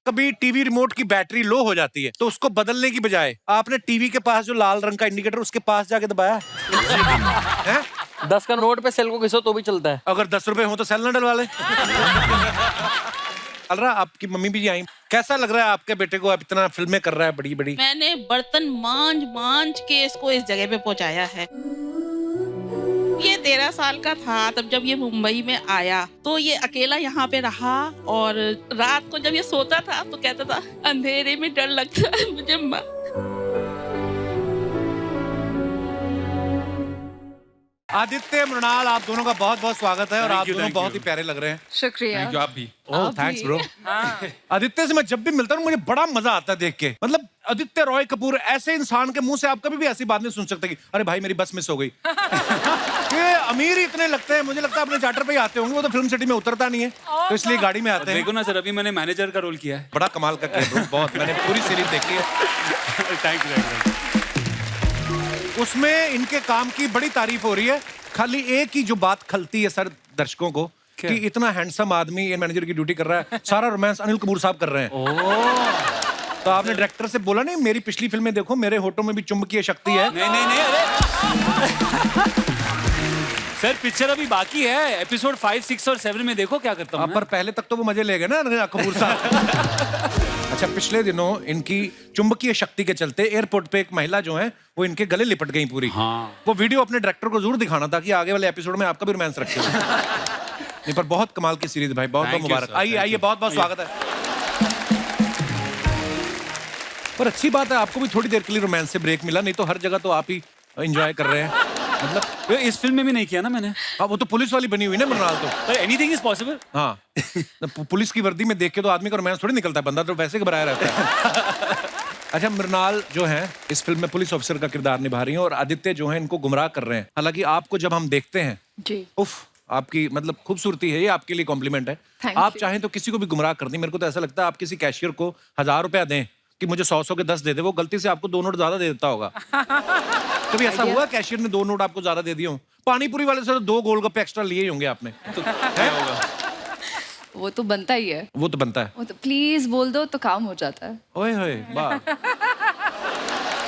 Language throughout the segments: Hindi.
कभी टीवी रिमोट की बैटरी लो हो जाती है तो उसको बदलने की बजाय आपने टीवी के पास जो लाल रंग का इंडिकेटर उसके पास जाके दबाया है? 10 का नोट पे सेल को घिसो तो भी चलता है। अगर 10 रुपए हो तो सेल ना डलवा ले। अलरा, आपकी मम्मी भी आई, कैसा लग रहा है आपके बेटे को? अब इतना फिल्में कर रहा है बड़ी बड़ी। मैंने बर्तन मांज मांज के इसको इस जगह पे पहुंचाया है। ये 13 साल का था तब जब ये मुंबई में आया तो ये अकेला यहाँ पे रहा और रात को जब ये सोता था तो कहता था अंधेरे में डर लगता है मुझे माँ। आदित्य, मृणाल, आप दोनों का बहुत बहुत स्वागत है और आप दोनों बहुत ही प्यारे लग रहे हैं। शुक्रिया। आप भी। ओह थैंक्स ब्रो। आदित्य से मैं जब भी मिलता हूँ मुझे बड़ा मजा आता है देख के। मतलब आदित्य रॉय कपूर ऐसे इंसान के मुंह से आप कभी भी ऐसी बात नहीं सुन सकते कि अरे भाई मेरी बस मिस हो गई। ये अमीर ही इतने लगते हैं, मुझे लगता है अपने चार्टर पे ही आते होंगे, वो तो फिल्म सिटी में उतरता नहीं है तो इसलिए गाड़ी में आते हैं। देखो ना सर, अभी मैंने मैनेजर का रोल किया है। बड़ा कमाल का किया ब्रो, बहुत। मैंने पूरी सीरीज देखी है। Thank you. उसमें इनके काम की बड़ी तारीफ हो रही है। खाली एक ही जो बात खलती है सर दर्शकों को कि इतना हैंडसम आदमी ये मैनेजर की ड्यूटी कर रहा है, सारा रोमांस अनिल कपूर साहब कर रहे हैं। तो आपने डायरेक्टर से बोला नहीं मेरी पिछली फिल्में देखो, मेरे होठों में भी चुंबकीय शक्ति है? नहीं अरे सर, पिक्चर अभी बाकी है। एपिसोड 5, 6 और 7 में देखो क्या करता हूँ। पर पहले तक तो वो मजे ले गए ना कपूर साहब। अच्छा, पिछले दिनों इनकी चुंबकीय शक्ति के चलते एयरपोर्ट पे एक महिला जो है वो इनके गले लिपट गई पूरी। हाँ। वो वीडियो अपने डायरेक्टर को जरूर दिखाना था कि आगे वाले एपिसोड में आपका भी रोमांस रखे। नहीं, पर बहुत कमाल की सीरीज भाई, बहुत बहुत मुबारक। आइए आइए, बहुत बहुत स्वागत है। पर अच्छी बात है आपको भी थोड़ी देर के लिए रोमांस से ब्रेक मिला, नहीं तो हर जगह तो आप ही एंजॉय कर रहे हैं। मतलब इस फिल्म में भी नहीं किया ना मैंने। हाँ, वो तो पुलिस वाली बनी हुई ना मृणाल तो। Anything is possible. हाँ, पुलिस की वर्दी में देख के तो आदमी का रोमांस थोड़ी निकलता है, बंदा तो वैसे घबराया रहता है। अच्छा, मृणाल जो है इस फिल्म में पुलिस ऑफिसर का किरदार निभा रही हैं और आदित्य जो है इनको गुमराह कर रहे हैं। हालांकि आपको जब हम देखते हैं जी, उफ, आपकी मतलब खूबसूरती है, ये आपके लिए कॉम्प्लीमेंट है। Thank आप you. चाहें तो किसी को भी गुमराह कर दें। मेरे को तो ऐसा लगता है आप किसी कैशियर को 1000 रुपया दें कि मुझे 100 के 10 दे दे, वो गलती से आपको 2 नोट ज्यादा दे देता होगा। कभी ऐसा हुआ कैशियर ने 2 नोट आपको ज्यादा दे दिए हो? पानीपुरी वाले से तो 2 गोलगप्पे एक्स्ट्रा लिए ही होंगे आपने। तो है होगा, वो तो बनता ही है। वो तो बनता है। वो तो प्लीज बोल दो तो काम हो जाता है। ओए होए, वाह।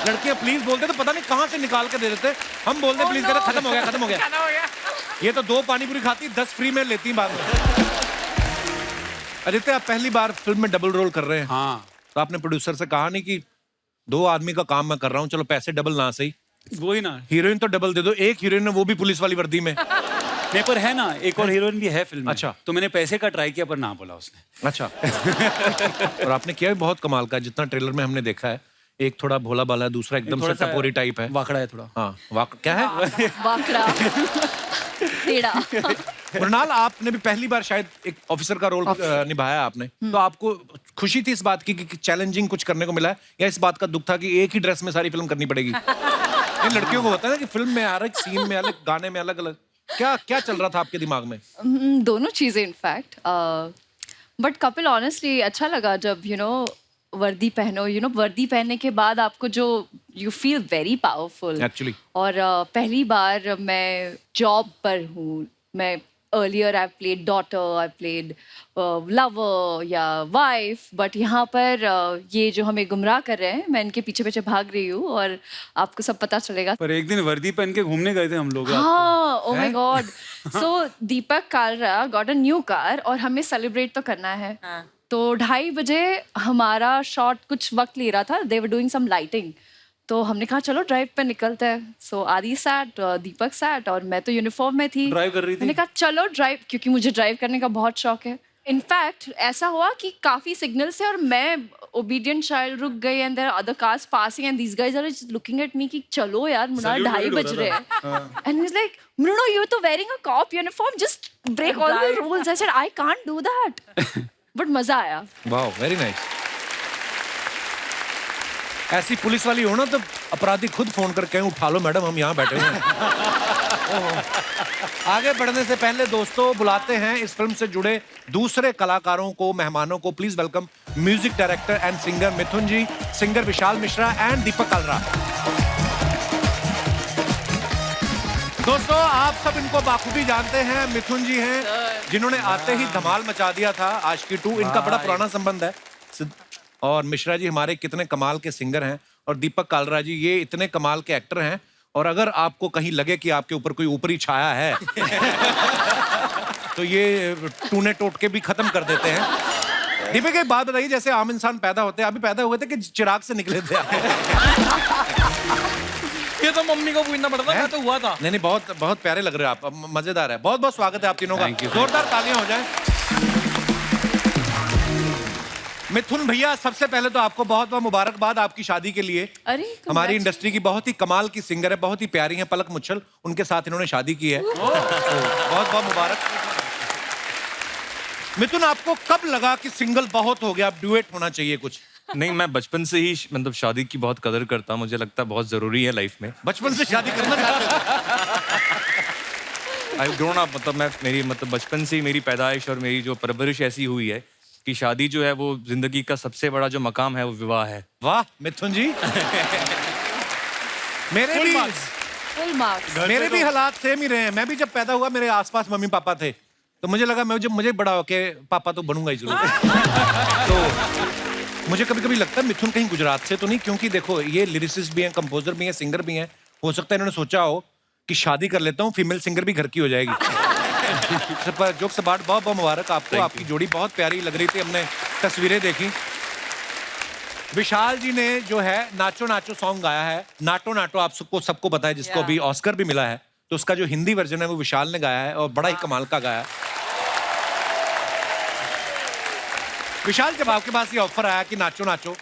लड़कियां प्लीज बोलते तो पता नहीं कहां से निकाल के दे देते। हम बोलते प्लीज कहते खत्म हो गया, खत्म हो गया। ये तो 2 पानीपुरी खाती 10 फ्री में लेती बाद में। आदित्य, आप पहली बार फिल्म में डबल रोल कर रहे हैं। हाँ। तो आपने प्रोड्यूसर से कहा नहीं कि 2 आदमी का काम मैं कर रहा हूँ, चलो पैसे डबल ना सही, वही ना, हीरोइन तो डबल दे दो। एक हीरोइन है वो भी पुलिस वाली वर्दी में। नहीं पर है ना, एक और हीरोइन भी है फिल्म में। अच्छा। तो मैंने पैसे का ट्राई किया पर ना बोला उसने। अच्छा। और आपने किया भी बहुत कमाल का, जितना ट्रेलर में हमने देखा है। एक थोड़ा भोला भाला है, दूसरा एकदम से टपोरी टाइप है। वाकड़ा है थोड़ा। हाँ, क्या है? वाकड़ा टेढ़ा। मृणाल, आपने भी पहली बार शायद एक ऑफिसर का रोल निभाया आपने, तो आपको खुशी थी इस बात की कि चैलेंजिंग कुछ करने को मिला है, या इस बात का दुख था कि एक ही ड्रेस में सारी फिल्म करनी पड़ेगी? ये लड़कियों को होता है ना कि फिल्म में अलग, सीन में अलग, गाने में अलग अलग। क्या चल रहा था आपके दिमाग में? दोनों चीजें इनफैक्ट। बट कपिल ऑनेस्टली अच्छा लगा जब वर्दी पहनो। वर्दी पहनने के बाद आपको जो you feel very powerful actually. और पहली बार मैं जॉब पर हूँ। मैं earlier I played daughter, I played lover या वाइफ, बट यहाँ पर ये जो हमें गुमराह कर रहे हैं, मैं इनके पीछे पीछे भाग रही हूँ और आपको सब पता चलेगा। पर एक दिन वर्दी पहन के घूमने गए थे हम लोग। हाँ, oh my God. So Deepak Kalra got a new car और हमें सेलिब्रेट तो करना है। तो 2:30 बजे हमारा शॉट कुछ वक्त ले रहा था, दे वर डूइंग सम लाइटिंग। तो हमने कहा चलो ड्राइव पे निकलते हैं। सो आदि सैट, दीपक सैट और मैं तो यूनिफॉर्म में थी। ड्राइव कर रही थी? मैंने कहा चलो ड्राइव, क्योंकि मुझे ड्राइव करने का बहुत शौक है। इनफैक्ट ऐसा हुआ कि काफी सिग्नल से और मैं ओबीडियंट चाइल्ड रुक गई and there other cars passing and these guys are just looking at me कि चलो यार, मुना 2:30 बज रहे हैं। And he is like, Mruno, you're तो wearing a cop uniform, just break all the rules. I said I can't do that. But मजा आया। वाह, वेरी नाइस। ऐसी पुलिस वाली हो ना तो अपराधी खुद फोन करके उठा लो मैडम, हम यहाँ बैठे हैं। आगे बढ़ने से पहले दोस्तों बुलाते हैं इस फिल्म से जुड़े दूसरे कलाकारों को, मेहमानों को। Please welcome music director and singer Mithun ji, singer Vishal Mishra and Deepak Kalra. दोस्तों, आप सब इनको बाखूबी जानते हैं। मिथुन जी हैं जिन्होंने आते ही धमाल मचा दिया था आशिकी 2। इनका बड़ा पुराना संबंध है, और मिश्रा जी हमारे कितने कमाल के सिंगर हैं, और दीपक कालरा जी ये इतने कमाल के एक्टर हैं। और अगर आपको कहीं लगे कि आपके ऊपर कोई ऊपरी छाया है तो ये टूने टोटके भी खत्म कर देते हैं। दीपक एक बात बताइए, जैसे आम इंसान पैदा होते हैं, अभी पैदा हुए थे कि चिराग से निकले थे आप? ये तो मम्मी को पूछना पड़ता, मैं तो हुआ था। नहीं, बहुत बहुत प्यारे लग रहे हो आप, मजेदार है। बहुत बहुत स्वागत है आप तीनों का, जोरदार तालियां हो जाएं। मिथुन भैया, सबसे पहले तो आपको बहुत बहुत मुबारकबाद आपकी शादी के लिए। अरे हमारी इंडस्ट्री की बहुत ही कमाल की सिंगर है, बहुत ही प्यारी है, पलक मुच्छल, उनके साथ इन्होंने शादी की है। तो बहुत बहुत मुबारक। मिथुन, आपको कब लगा कि सिंगल बहुत हो गया, अब डुएट होना चाहिए कुछ? नहीं, मैं बचपन से ही मतलब शादी की बहुत कदर करता हूं। मुझे लगता है बहुत जरूरी है लाइफ में। बचपन से शादी करना चाहते आई ग्रोन अप, मतलब मेरी बचपन से ही मेरी पैदाइश और मेरी जो परवरिश ऐसी हुई है कि शादी जो है वो जिंदगी का सबसे बड़ा जो मकाम है वो विवाह है। वाह मिथुन जी। मेरे भी हालात सेम ही रहे हैं। मैं भी जब पैदा हुआ मेरे आसपास मम्मी पापा थे, तो मुझे लगा मैं जब मुझे बड़ा होके पापा तो बनूंगा ही जरूर। तो मुझे कभी कभी लगता है मिथुन कहीं गुजरात से तो नहीं, क्योंकि देखो ये लिरिसिस्ट भी हैं, कंपोजर भी हैं, सिंगर भी हैं। हो सकता है इन्होंने सोचा हो कि शादी कर लेता हूँ, फीमेल सिंगर भी घर की हो जाएगी। जोक से बात, बहुत बहुत मुबारक आपको। आपकी जोड़ी बहुत प्यारी लग रही थी, हमने तस्वीरें देखी। विशाल जी ने जो है नाचो नाचो सॉन्ग गाया है, नाटो नाटो, आप सबको पता है, जिसको अभी ऑस्कर भी मिला है। तो उसका जो हिंदी वर्जन है वो विशाल ने गाया है और बड़ा ही कमाल का गाया है। विशाल, जब आपके पास ये ऑफर आया कि नाचो नाचो,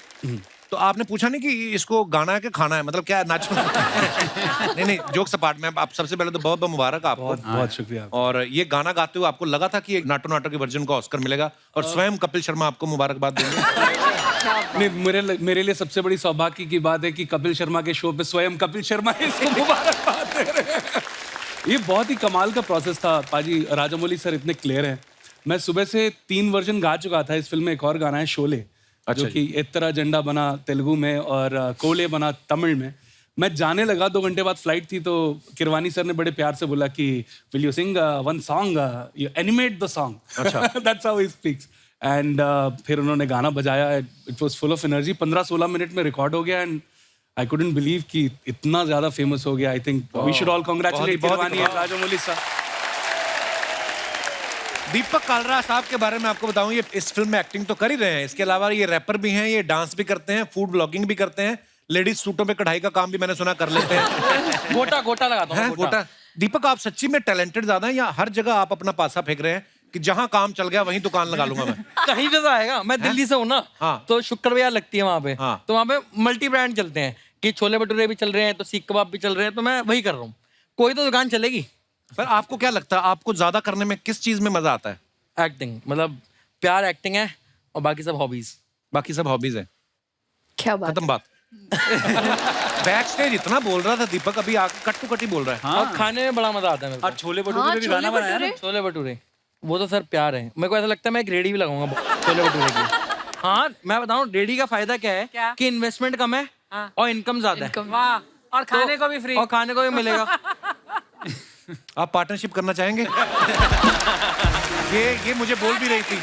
तो आपने पूछा नहीं कि इसको गाना है कि खाना है, मतलब क्या नाचो? नहीं, जोक सपाट में। आप सबसे पहले तो बहुत बहुत मुबारक आपको, बहुत शुक्रिया। और ये गाना गाते हुए आपको लगा था कि एक नाटो नाटो के वर्जन को ऑस्कर मिलेगा, और स्वयं कपिल शर्मा आपको मुबारकबाद देंगे? नहीं, मेरे लिए सबसे बड़ी सौभाग्य की बात है कि कपिल शर्मा के शो पे स्वयं कपिल शर्मा इसको मुबारकबाद दे रहे हैं। ये बहुत ही कमाल का प्रोसेस था पाजी। राजामौली सर इतने क्लियर हैं। मैं सुबह से 3 वर्जन गा चुका था। इस फिल्म में एक और गाना है शोले, जो कि इत्तरा झंडा बना तेलुगु में और कोले बना तमिल में। मैं जाने लगा, 2 घंटे बाद फ्लाइट थी, तो किरवानी सर ने बड़े प्यार से बोला कि will you sing one song, you animate the song. That's how he speaks. And फिर उन्होंने गाना बजाया। It was full of energy. 15-16 minute में रिकॉर्ड हो गया, एंड आई कुडंट बिलीव कि इतना ज्यादा फेमस हो गया। I think we should all congratulate Keeravani and Rajamouli sir. Deepak Kalra साहब के बारे में आपको बताऊं, ये इस फिल्म में एक्टिंग तो कर ही रहे हैं, इसके अलावा ये रैपर भी हैं, ये डांस भी करते हैं, फूड ब्लॉगिंग भी करते हैं, लेडीज सूटों पे कढ़ाई का काम भी मैंने सुना कर लेते हैं। गोटा लगाता हूँ, गोटा। दीपक, आप सच्ची में टैलेंटेड ज्यादा हैं, या हर जगह आप अपना पासा फेंक रहे हैं कि जहां काम चल गया वहीं दुकान लगा लूंगा मैं? कहीं पे तो आएगा। मैं दिल्ली से हूँ ना, तो शुक्र बाजार लगती है वहाँ पे। तो वहाँ पे मल्टी ब्रांड चलते हैं कि छोले भटूरे भी चल रहे हैं, तो सीख कबाब भी चल रहे हैं, तो मैं वही कर रहा हूँ। कोई तो दुकान चलेगी। पर आपको क्या लगता है, आपको ज्यादा करने में किस चीज में मजा आता है? एक्टिंग, मतलब प्यार एक्टिंग है, और बाकी सब हॉबीज। बाकी सब हॉबीज है। क्या बात, खत्म बात। बैक स्टेज इतना बोल रहा था दीपक, अभी आके कट टू कट ही बोल रहा है। और खाने में बड़ा मजा आता है मेरे को। और छोले भटूरे भी गाना बनाया ना? छोले भटूरे, वो तो सर प्यार है। मेरे को ऐसा लगता है मैं एक रेडी भी लगाऊंगा छोले भटूरे की। हाँ, मैं बताऊं रेडी का फायदा क्या है कि इन्वेस्टमेंट कम है और इनकम ज्यादा है। वाह, और खाने को भी फ्री। और खाने को भी मिलेगा। आप पार्टनरशिप करना चाहेंगे? ये मुझे बोल भी रही थी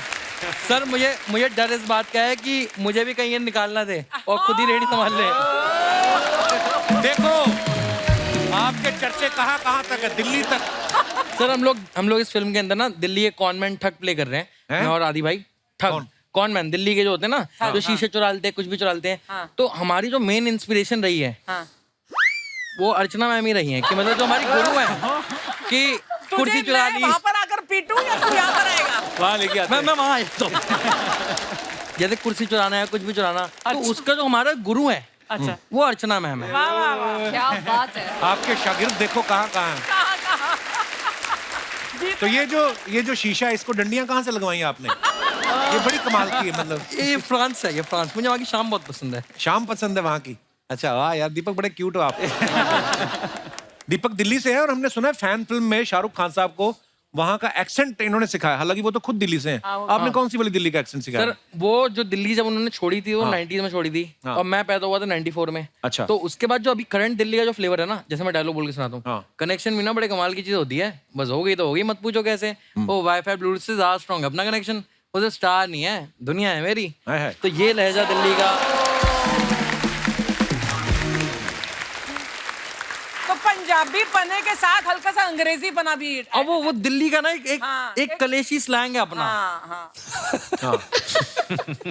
सर। मुझे डर इस बात का है कि मुझे भी कहीं ये निकालना दे और खुद ही रेडी संभाल ले। देखो आपके चर्चे कहाँ तक है, दिल्ली तक। सर हम लोग इस फिल्म के अंदर ना दिल्ली एक कॉनमैन ठग प्ले कर रहे हैं, मैं और आदि भाई। ठग कॉनमैन दिल्ली के जो होते हैं ना, जो शीशे चुरा लेते हैं, कुछ भी चुरा लेते हैं। तो हमारी जो मेन इंस्पिरेशन रही है वो अर्चना मैम ही रही है, कि मतलब जो हमारी गुरु है कि कुर्सी चुरा ली। वहाँ पर आकर पीटूं या तू यहाँ पर आएगा? वहाँ लेके आते हैं। मैं वहाँ आया तो जैसे कुर्सी चुराना है, कुछ भी चुराना, तो उसका जो हमारा गुरु है, अच्छा, वो अर्चना मैम है। वाह वाह वाह, क्या बात है। आपके शागिर्द देखो कहाँ हैं। तो ये जो शीशा है, इसको डंडियां कहाँ से लगवाई आपने? ये बड़ी कमाल की है। मतलब ये फ्रांस है, ये फ्रांस। मुझे वहाँ की शाम बहुत पसंद है। शाम पसंद है वहाँ की? अच्छा, वाह यार दीपक, बड़े क्यूट हो आप। दीपक दिल्ली से है, और हमने सुना है फैन फिल्म में शाहरुख खान साहब को वहाँ का एक्सेंट इन्होंने सिखाया, हालांकि वो तो खुद दिल्ली से हैं। आपने कौन सी वाली दिल्ली का एक्सेंट सिखाया? सर, वो जो दिल्ली जब उन्होंने छोड़ी थी, वो 90s में छोड़ी थी, और मैं पैदा हुआ था 94 में। अच्छा। तो उसके बाद जो अभी करंट दिल्ली का जो फ्लेवर है ना, जैसे मैं डायलॉग बोल के सुनाता हूँ, कनेक्शन भी ना बड़े कमाल की चीज होती है। बस हो गई तो हो गई, मत पूछो कैसे। वो वाईफाई ब्लूटूथ से ज्यादा स्ट्रॉन्ग है अपना कनेक्शन। वो तो स्टार नहीं है, दुनिया है मेरी। है। तो ये लहजा दिल्ली का। तो पंजाबी पने के साथ हल्का सा अंग्रेजी पना भी। अब वो दिल्ली का ना एक हाँ, एक कलेशी स्लैंग है अपना। हाँ हाँ।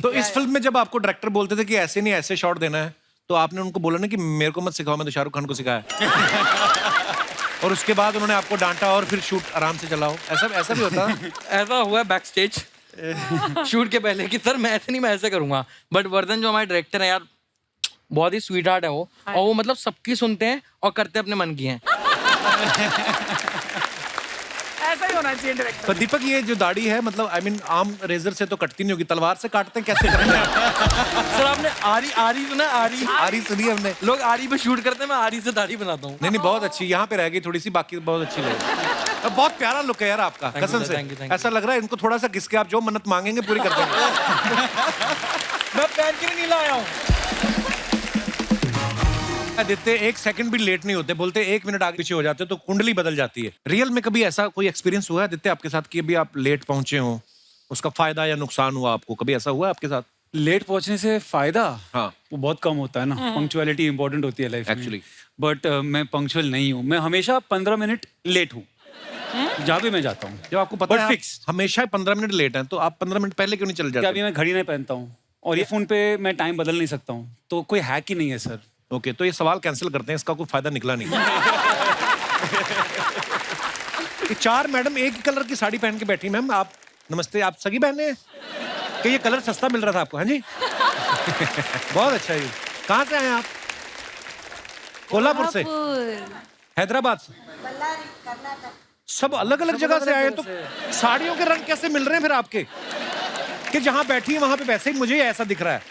तो इस फिल्म में जब आपको डायरेक्टर बोलते थे कि ऐसे नहीं ऐसे शॉट देना है, तो आपने उनको बोला ना कि मेरे को मत सिखाओ, मैं तो शाहरुख खान को सिखाया। और उसके बाद उन्होंने आपको डांटा और फिर शूट आराम से चलाओ, ऐसा भी होता है? ऐसा हुआ है बैक स्टेज शूट के पहले कि सर मैं ऐसे नहीं, मैं ऐसे करूंगा। बट वर्धन जो हमारे डायरेक्टर है यार, बहुत ही स्वीट हार्ट है वो, और वो मतलब सबकी सुनते हैं और करते अपने मन की हैं। ऐसा ही होना चाहिए डायरेक्टर। पर दीपक, ये जो दाढ़ी है मतलब आई मीन आम रेजर से तो कटती नहीं होगी, तलवार से काटते हैं, कैसे करते हैं? सर आपने आरी सुना है? आरी सुनी है हमने। लोग आरी पे शूट करते हैं, मैं आरी से दाढ़ी बनाता हूँ। नहीं बहुत अच्छी, यहाँ पे रह गई थोड़ी सी, बाकी बहुत अच्छी लगी। बहुत प्यारा लुक है यार आपका, Thank you, कसम sir, से। thank you, thank you. ऐसा लग रहा है इनको थोड़ा सा घिस के आप जो मन्नत मांगेंगे पूरी कर देंगे। मैं पहन के भी नहीं लाया हूँ। आदित्य 1 सेकंड भी लेट नहीं होते, बोलते 1 मिनट आगे पीछे हो जाते तो कुंडली बदल जाती है। रियल में कभी ऐसा कोई एक्सपीरियंस हुआ है आदित्य आपके साथ कि अभी आप लेट पहुंचे हो, उसका फायदा या नुकसान हुआ आपको? कभी ऐसा हुआ है आपके साथ? लेट पहुंचने से फायदा हाँ। वो बहुत कम होता है ना। पंक्चुअलिटी इंपॉर्टेंट होती है लाइफ में Actually. बट मैं पंक्चुअल नहीं हूँ, मैं हमेशा 15 मिनट लेट हूँ जहाँ भी मैं जाता हूँ। जब आपको पता But है आप fix. हमेशा 15 मिनट लेट हैं, तो आप 15 मिनट पहले क्यों नहीं चल क्या जाते? अभी मैं घड़ी नहीं पहनता हूँ और ये फोन पे मैं टाइम बदल नहीं सकता हूँ, तो कोई हैक ही नहीं है सर। ओके, तो ये सवाल कैंसिल करते हैं, इसका कोई फायदा निकला नहीं। ये 4 मैडम एक ही कलर की साड़ी पहन के बैठी। मैम आप नमस्ते, आप सगी बहने हैं कि ये कलर सस्ता मिल रहा था आपको? हाँ जी। बहुत अच्छा जी। कहाँ से आए आप? कोल्हापुर से, हैदराबाद से, सब अलग अलग जगह से आए। तो साड़ियों के रंग कैसे मिल रहे हैं फिर आपके, कि जहां बैठी है वहां पे वैसे ही मुझे ऐसा दिख रहा है?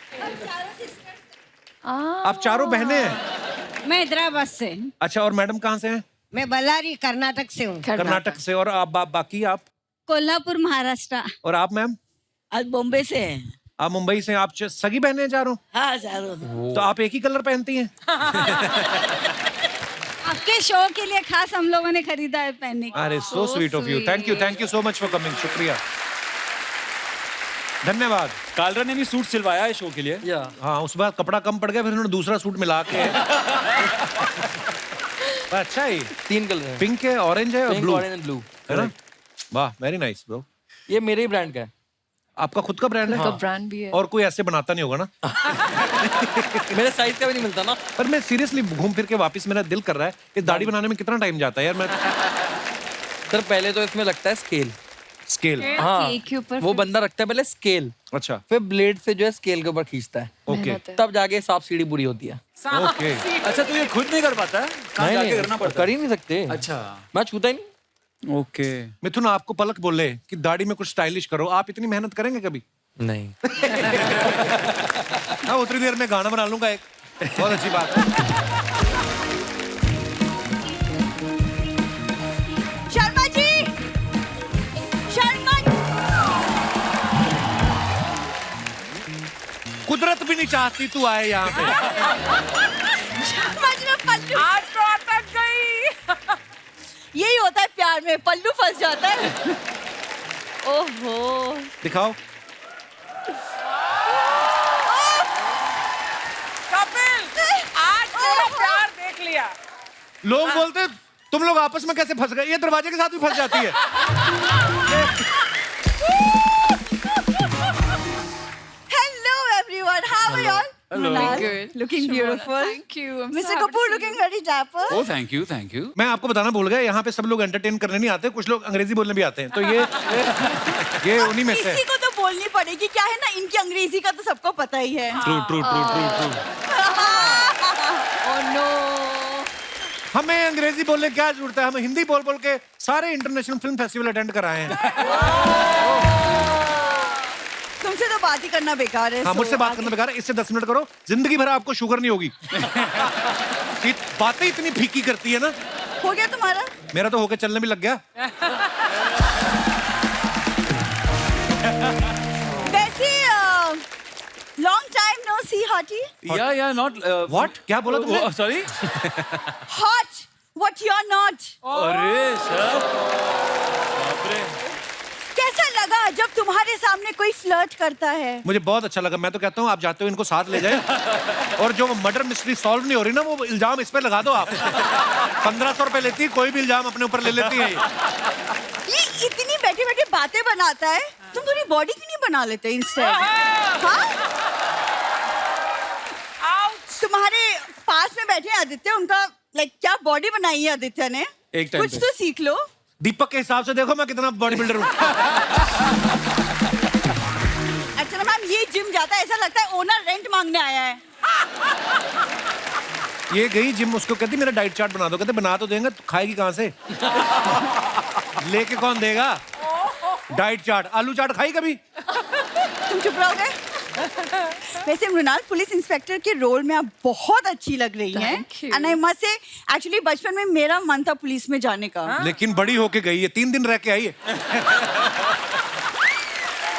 आप चारों बहनें हैं? मैं हैदराबाद से। अच्छा, और मैडम कहाँ से हैं? मैं बल्लारी कर्नाटक से हूँ। कर्नाटक से। और आप बाकी आप? कोल्हापुर महाराष्ट्र। और आप मैम? आज बॉम्बे से हैं। आप मुंबई से। आप सगी बहनें हैं चारों? हाँ जरूर। तो आप एक ही कलर पहनती हैं? आपके शो के लिए खास हम लोगों ने खरीदा है पहनने के। अरे so sweet of you, thank you so much for coming. शुक्रिया, धन्यवाद। कालरा ने भी सूट सिलवाया है शो के लिए। हाँ, उस बार कपड़ा कम पड़ गया, फिर उन्होंने दूसरा सूट मिला के। अच्छा है। 3 कलर है, पिंक है, ऑरेंज है और pink, blue orange and blue. है ना? वाह, वेरी नाइस ब्रो। ये मेरे ही ब्रांड का है। आपका खुद का ब्रांड है? का ब्रांड भी है। और कोई ऐसे बनाता नहीं होगा ना? मेरे साइज का भी नहीं मिलता ना। पर मैं सीरियसली घूम फिर के वापस, मेरा दिल कर रहा है, इस दाढ़ी बनाने में कितना टाइम जाता है यार? मैं सर पहले तो इसमें लगता है स्केल। स्केल? हाँ, केक के ऊपर वो बंदा रखता है पहले स्केल, अच्छा, फिर ब्लेड से जो है स्केल के ऊपर खींचता है, ओके तब जाके सांप सीढ़ी पूरी होती है। ओके। अच्छा, तो ये खुद नहीं कर पाता है? कहाँ जाके करना पड़ता कर ही नहीं सकते। अच्छा। मैं छूता ही नहीं। ओके। मिथुन, आपको पलक बोले कि दाढ़ी में कुछ स्टाइलिश करो, आप इतनी मेहनत करेंगे कभी? नहीं। हाँ, उतनी देर में गाना बना लूंगा एक। बहुत अच्छी बात है। शर्मा जी, शर्मा कुदरत भी नहीं चाहती तू आए यहाँ पे। पल्लू। आज तो अटक गई। यही होता है प्यार में, पल्लू फंस जाता है। ओहो। दिखाओ। कपिल, आज मेरा प्यार देख लिया। लोग बोलते तुम लोग आपस में कैसे फंस गए? ये दरवाजे के साथ भी फंस जाती है। Hello everyone, how are you all? Hello. Good. Looking beautiful. Thank you. I'm Mr. so happy to Kapoor see looking very dapper. Oh thank you, thank you. मैं आपको बताना भूल गया, यहाँ पे सब लोग एंटरटेन करने नहीं आते, कुछ लोग अंग्रेजी बोलने भी आते हैं, तो ये उन्हीं में से इसी को तो बोलनी पड़ेगी, क्या है ना, इनकी अंग्रेजी का तो सबको पता ही है। True true true true true. Oh no. हमें अंग्रेजी बोलने क्या जरूरत है? हम हिंदी बोल बोल के सारे इंटरनेशनल फिल्म फेस्टिवल अटेंड कराए हैं। तुमसे तो बात ही करना बेकार है। हाँ, मुझसे बात करना बेकार है। इससे 10 मिनट करो, जिंदगी भर आपको शुगर नहीं होगी। ये बातें इतनी फीकी करती है ना। हो गया तुम्हारा? मेरा तो होके चलने भी लग गया। वैसे long time no see hottie. या नॉट व्हाट? क्या बोला तुमने? Sorry. Hot what you are not. अरे सर, बाप रे। कैसा लगा जब तुम्हारे सामने कोई फ्लर्ट करता है? मुझे बहुत अच्छा लगा। मैं तो कहता हूँ आप जाते हो इनको साथ ले जाए और जो मर्डर मिस्ट्री सॉल्व नहीं हो रही ना, वो इल्जाम इस पे लगा दो आप। 1500 रुपए लेती है, कोई भी इल्जाम अपने ऊपर ले लेती है। ये इतनी बैठे बैठे बातें बनाता है, तुम थोड़ी बॉडी क्यों नहीं बना लेते इंस्टेड? हाँ? तुम्हारे पास में बैठे आदित्य, उनका लाइक क्या बॉडी बनाई है आदित्य ने? एक टाइम कुछ पे। तो सीख लो। दीपक के हिसाब से देखो मैं कितना बॉडी बिल्डर हूँ। अच्छा मैम, ये जिम जाता है, ऐसा लगता है ओनर रेंट मांगने आया है। ये गई जिम, उसको कहती मेरा डाइट चार्ट बना दो। कहते बना तो देंगे, तो खाएगी कहाँ से? लेके कौन देगा डाइट चार्ट? आलू चाट खाई कभी? तुम चुप रहोगे? वैसे मृणाल, पुलिस इंस्पेक्टर के रोल में आप बहुत अच्छी लग रही हैं। Thank you. And I must say, actually बचपन में मेरा मन था पुलिस में जाने का। लेकिन बड़ी होके गई है, 3 दिन रह के आई है।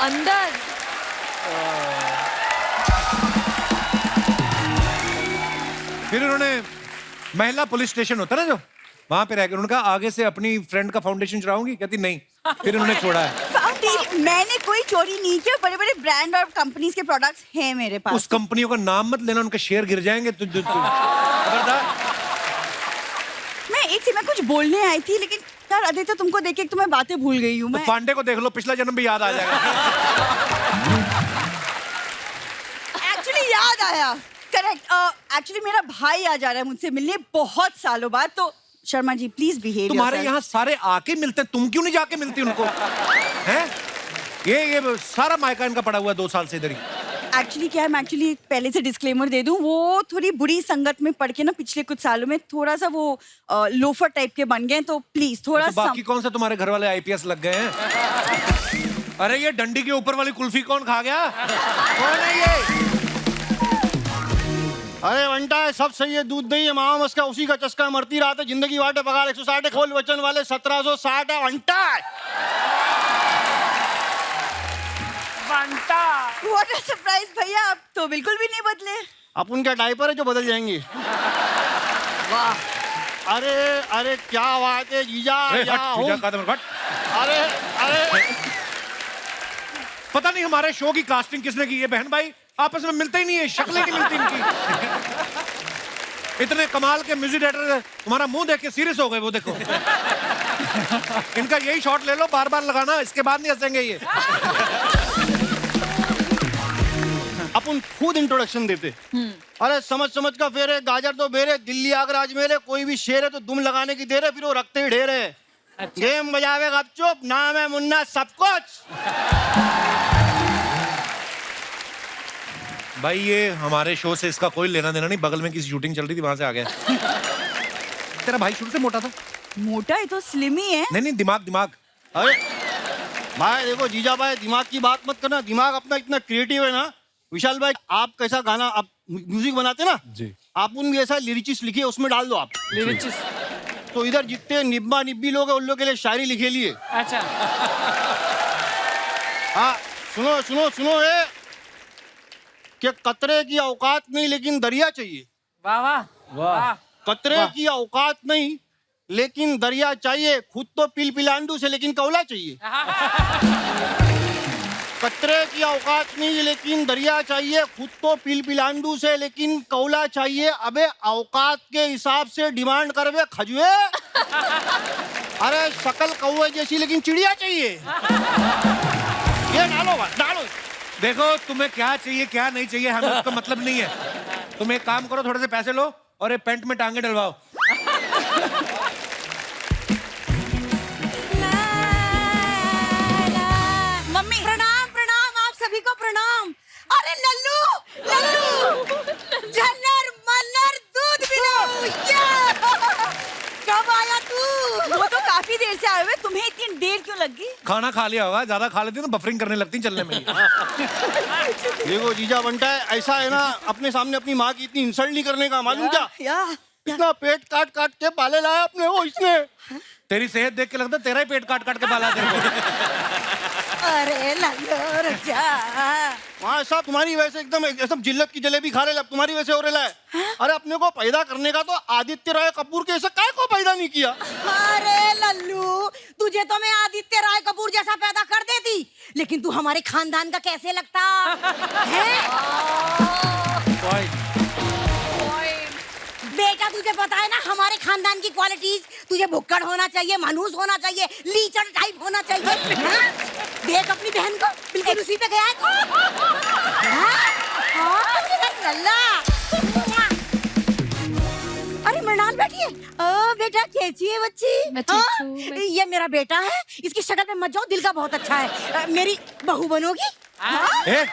अंदर फिर उन्होंने महिला पुलिस स्टेशन होता ना जो, वहां पे रह के उन्होंने कहा आगे से अपनी फ्रेंड का फाउंडेशन चढ़ाऊंगी। कहती नहीं। फिर उन्होंने छोड़ा है। फाउंडेशन मैंने कोई चोरी नहीं किया, बड़े बड़े ब्रांड और कंपनीज के प्रोडक्ट्स हैं मेरे उस पास। कंपनियों का नाम मत लेना, उनके शेयर गिर जाएंगे। खबरदार। मैं कुछ बोलने आई थी, लेकिन यार आदित्य, तुमको देख के तो मैं बातें भूल गई हूँ। तो मैं पांडे को देख लो, पिछला जन्म भी याद आ जाएगा। एक्चुअली याद आया, करेक्ट। एक्चुअली मेरा भाई आ जा रहा है मुझसे मिलने बहुत सालों बाद, तो शर्मा जी प्लीज बिहेव। तुम्हारे यहाँ सारे आके मिलते हैं, तुम क्यों नहीं जाके मिलती उनको? हैं? ये सारा मायका इनका पड़ा हुआ है 2 साल से इधर ही। एक्चुअली क्या है, मैं एक्चुअली पहले से डिस्क्लेमर दे दूं, वो थोड़ी बुरी संगत में पड़ के ना पिछले कुछ सालों में थोड़ा सा वो लोफर टाइप के बन गए, तो प्लीज थोड़ा तो बाकी कौन सा तुम्हारे घर वाले आईपीएस लग गए हैं? अरे ये डंडी के ऊपर वाली कुल्फी कौन खा गया? कौन है ये? अरे वंटा है, सब सही है, दूध दही है, मामा मस्का उसी का चस्का, मरती रात है, जिंदगी वाटे पगार 160 है, खोल वचन वाले 1760 है। वंटा व्हाट अ सरप्राइज भैया, आप तो बिल्कुल भी नहीं बदले। अपन क्या डायपर है जो बदल जाएंगे? वाह, अरे अरे क्या बात है जीजा, यहाँ हूँ। अरे अरे पता नहीं हमारे शो की कास्टिंग किसने की है। बहन भाई आपस में मिलते ही नहीं है, शक्लें नहीं मिलती इनकी। इतने कमाल के म्यूजिक डायरेक्टर, तुम्हारा मुंह देख के सीरियस हो गए। वो देखो इनका यही शॉट ले लो, बार बार लगाना, इसके बाद नहीं हंसेंगे ये। अपन खुद इंट्रोडक्शन देते। अरे समझ समझ का फेरे, गाजर तो बेरे, दिल्ली आगरा अजमेर है, कोई भी शेर है तो दुम लगाने की देर है, फिर वो रखते ही ढेर है। अच्छा। गेम बजावे गपचुप, नाम है मुन्ना सब कुछ। भाई ये हमारे शो से इसका कोई लेना देना नहीं, बगल में किसी शूटिंग चल रही थी, वहां से आ गया। तेरा भाई शुरू से मोटा था? मोटा है तो स्लिम ही है। नहीं दिमाग। अरे भाई देखो जीजा भाई, दिमाग की बात मत करना, दिमाग अपना इतना क्रिएटिव है ना। विशाल भाई, आप कैसा गाना, आप म्यूजिक बनाते ना जी, आप उन भी ऐसा लिरिचिस लिखिए, उसमें डाल दो आप लिरिचिस। तो इधर जितने निब्बा निब्बी लोग हैं उन लोग के लिए शायरी लिखे लिए। अच्छा। हाँ सुनो सुनो सुनो, ये कि कतरे की औकात नहीं लेकिन दरिया चाहिए। वाह वाह वाह। कतरे की औकात नहीं लेकिन दरिया चाहिए, खुद तो पिल पिलांडू से लेकिन कौला चाहिए। कतरे की औकात नहीं लेकिन दरिया चाहिए, खुद तो पिल पिलांडू से लेकिन कौला चाहिए। अबे औकात के हिसाब से डिमांड करवे खजुए। अरे शकल कौवे जैसी लेकिन चिड़िया चाहिए। ये डालो। देखो तुम्हें क्या चाहिए क्या नहीं चाहिए हमें उसका मतलब नहीं है। तुम एक काम करो, थोड़े से पैसे लो और एक पेंट में टांगे डलवाओ। मम्मी प्रणाम प्रणाम, आप सभी को प्रणाम। अरे लल्लू लल्लू, झल्लर मल्लर दूध पिलो। कब आया तू? वो तो काफी देर से आए हुए, तुम्हें इतनी देर क्यों लगी? खाना खा लिया होगा, ज्यादा खा लेती तो बफरिंग करने लगती चलने में। देखो जीजा बनता है, ऐसा है ना, अपने सामने अपनी माँ की इतनी इंसल्ट नहीं करने का, मालूम क्या? इतना पेट काट काट के पाले लाया अपने वो इसने। तेरी सेहत देख के लगता है तेरा ही पेट काट काट के पाला तेरे को। अरे लल्लू रुक जा। वहाँ साहब तुम्हारी वैसे एकदम जिल्लत की जलेबी खा रहे, तुम्हारी वैसे हो रहा है। अरे अपने को पैदा करने का तो आदित्य राय कपूर के ऐसा काय को पैदा नहीं किया। अरे लल्लू, तुझे तो मैं आदित्य राय कपूर जैसा पैदा कर देती, लेकिन तू हमारे खानदान का कैसे लगता है? बेटा तुझे पता है ना हमारे खानदान की क्वालिटीज, तुझे भुक्कड़ होना चाहिए, मनहूस होना चाहिए, लीचड़ टाइप होना चाहिए। हाँ? देख अपनी बहन को, बिल्कुल उसी पे गया है तू। हाँ, मेरा लल्ला। अरे मृणाल बैठी है। ओ बेटा कैसी है बच्ची? मैं ठीक हूँ, ये मेरा बेटा है, इसकी शक्ल पे मत जाओ, दिल का बहुत अच्छा है। मेरी बहू बनोगी? ए?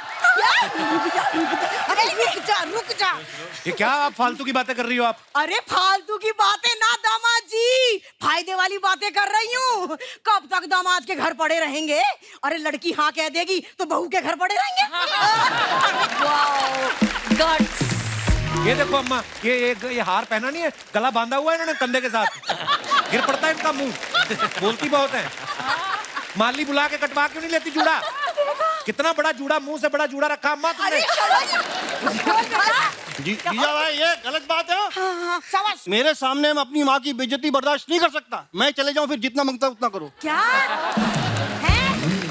अरे रुक जा। ये क्या आप फालतू की बातें कर रही हो आप? अरे फालतू की बातें ना दामाद जी, फायदे वाली बातें कर रही हूँ। कब तक दामाद के घर पड़े रहेंगे? अरे लड़की हाँ कह देगी तो बहू के घर पड़े रहेंगे। गट्स। ये देखो अम्मा, ये हार पहना नहीं है, गला बांधा हुआ है इन्होंने कंधे के साथ, गिर पड़ता है इनका मुंह, बोलती बहुत है। माली बुला के कटवा क्यों नहीं लेती जूड़ा? कितना बड़ा जूड़ा, मुंह से बड़ा जूड़ा रखा अम्मा तुमने। जीजा भाई ये गलत बात है। शाबाश। मेरे सामने मैं अपनी माँ की बेइज्जती बर्दाश्त नहीं कर सकता। मैं चले जाऊँ फिर जितना मांगता उतना करो। क्या है?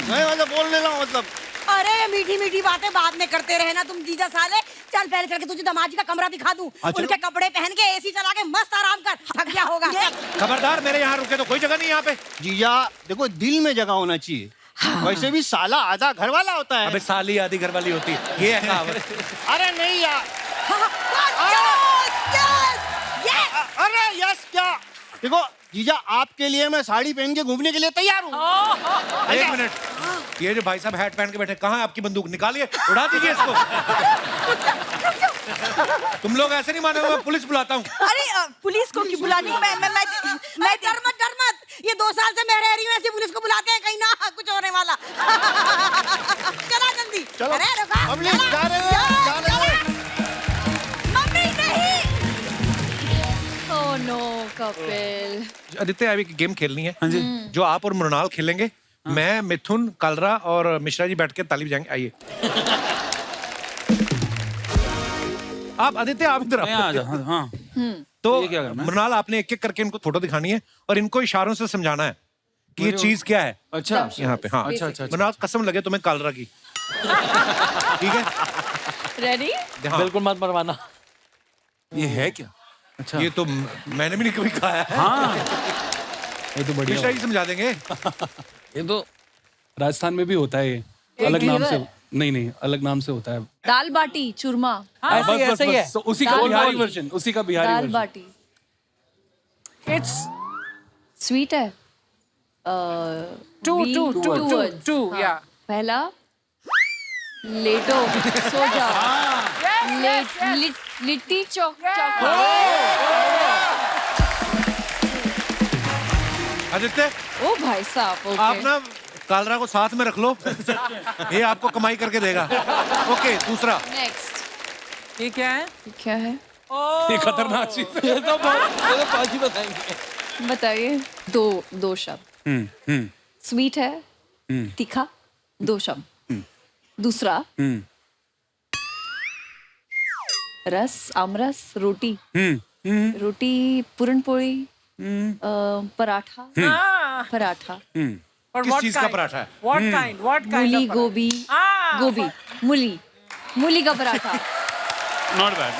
मैं मतलब बोल ले रहा हूँ मतलब। अरे मीठी मीठी बातें बाद में करते रहे ना तुम जीजा साले। चल पहले चल के तुझे दामाद जी का कमरा दिखा दूं। उनके कपड़े पहन के एसी चला के मस्त आराम कर, थक गया होगा। खबरदार, मेरे यहाँ रुके तो कोई जगह नहीं यहाँ पे। जीजा देखो दिल में जगह होना चाहिए। वैसे भी साला आधा घर वाला होता है। अबे साली आधी घर वाली होती है, ये है कहावत। अरे नहीं यार। अरे यस क्या? देखो जीजा आपके लिए मैं साड़ी पहन के घूमने के लिए तैयार हूँ। एक मिनट, ये जो भाई साहब हैट पहन के बैठे, कहाँ है आपकी बंदूक? निकालिए, उड़ा दीजिए इसको। तुम लोग ऐसे नहीं मानोगे, मैं पुलिस बुलाता हूँ। अरे पुलिस को क्यों बुलानी? मैं डर मत। ये 2 साल से मैं रह रही हूँ, ऐसे पुलिस को बुलाते हैं कहीं ना कुछ होने वाला। चला जल्दी। चलो। अरे रुका। अबली, जा रहे हैं। मम्मी नहीं। Oh no Kapil. आदित्य अभी गेम खेलनी है जो आप और मृणाल खेलेंगे। मैं, मिथुन, कलरा और मिश्रा जी बैठ के ताली बजाएंगे। आइए आप आदित्य, आप इधर आओ। हाँ। तो ये क्या करना है? मृणाल आपने एक एक करके इनको फोटो दिखानी है और इनको इशारों से समझाना है कि ये चीज क्या है। अच्छा यहाँ पे। हाँ अच्छा। मृणाल कसम लगे तुम्हें कलरा की, ठीक है? रेडी? हाँ। बिल्कुल मत मरवाना। ये है क्या? अच्छा ये तो मैंने भी नहीं कभी खाया है। हाँ ये तो बढ़िया। मिश्रा जी समझा देंगे। ये तो राजस्थान में भी होता है ये, अलग नाम से। नहीं अलग नाम से होता है। दाल बाटी चूरमा। ऐसे ही है। तो उसी का दाल बिहारी बाटी। वर्जन, उसी का बिहारी दाल वर्जन। बाटी It's स्वीट है। two, words. two, yeah. पहला लेटो, सो जाओ। लिट्टी चौक। आदित्य, ओ भाई साहब, ओके। आप ना कालरा को साथ में रख लो, ये आपको कमाई करके देगा। ओके, दूसरा। नेक्स्ट। ये क्या है? ये क्या है? ये खतरनाक चीज है। ये तो पाजी बताएंगे। बताइए। दो शब्द। स्वीट है, तीखा, 2 शब्द। दूसरा रस, आमरस, रोटी। रोटी, पूरन पोली, पराठा। पराठा। और किस what चीज का kind? पराठा है? What kind? What kind मूली, of गोभी। Ah, गोभी, मूली का पराठा। Not bad.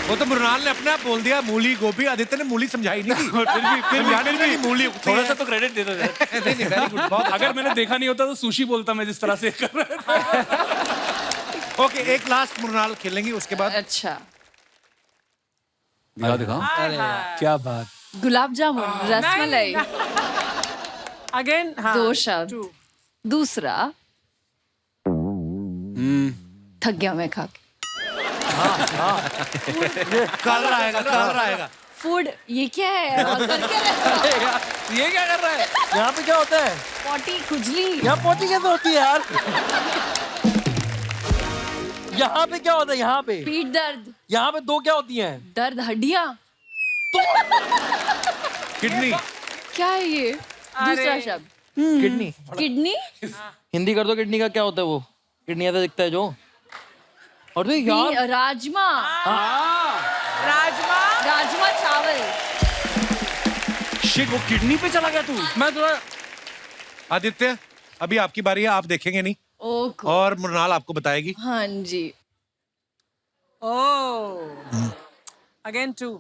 वो तो मृणाल ने अपने आप बोल दिया मूली गोभी, आदित्य ने मूली समझाई नहीं थी। फिर भी मूली थोड़ा सा तो क्रेडिट दे दो यार। नहीं, very good, बहुत अच्छा। अगर मैंने देखा नहीं होता तो सुशी बोलता मैं जिस तरह से कर रहा था। ओके, एक लास्ट मृणाल खेलेंगे, उसके बाद अच्छा। दिखाओ। क्या बात। गुलाब जामुन, रसमलाई। Again, हाँ, 2 शब्द। two. दूसरा थक गया मैं खा के। कालरा आएगा। फूड, ये क्या है? और कर क्या रहा है? ये क्या कर रहा है? यहाँ पे क्या होता है? पोटी, खुजली। यहाँ पोटी कैसे होती है यार? यहाँ पे क्या होता है? यहाँ पे पीठ दर्द। यहाँ पे 2 क्या होती हैं? दर्द, हड्डियाँ। किडनी। क्या है ये? दूसरा शब्द किडनी। किडनी। हिंदी कर दो, किडनी का क्या होता है? वो किडनी ऐसा दिखता है जो। और तो यार राजमा। राजमा शिट, वो किडनी पे चला गया तू। मैं थोड़ा आदित्य, अभी आपकी बारी है, आप देखेंगे नहीं ओह और मृणाल आपको बताएगी। हाँ जी। ओह अगेन 2।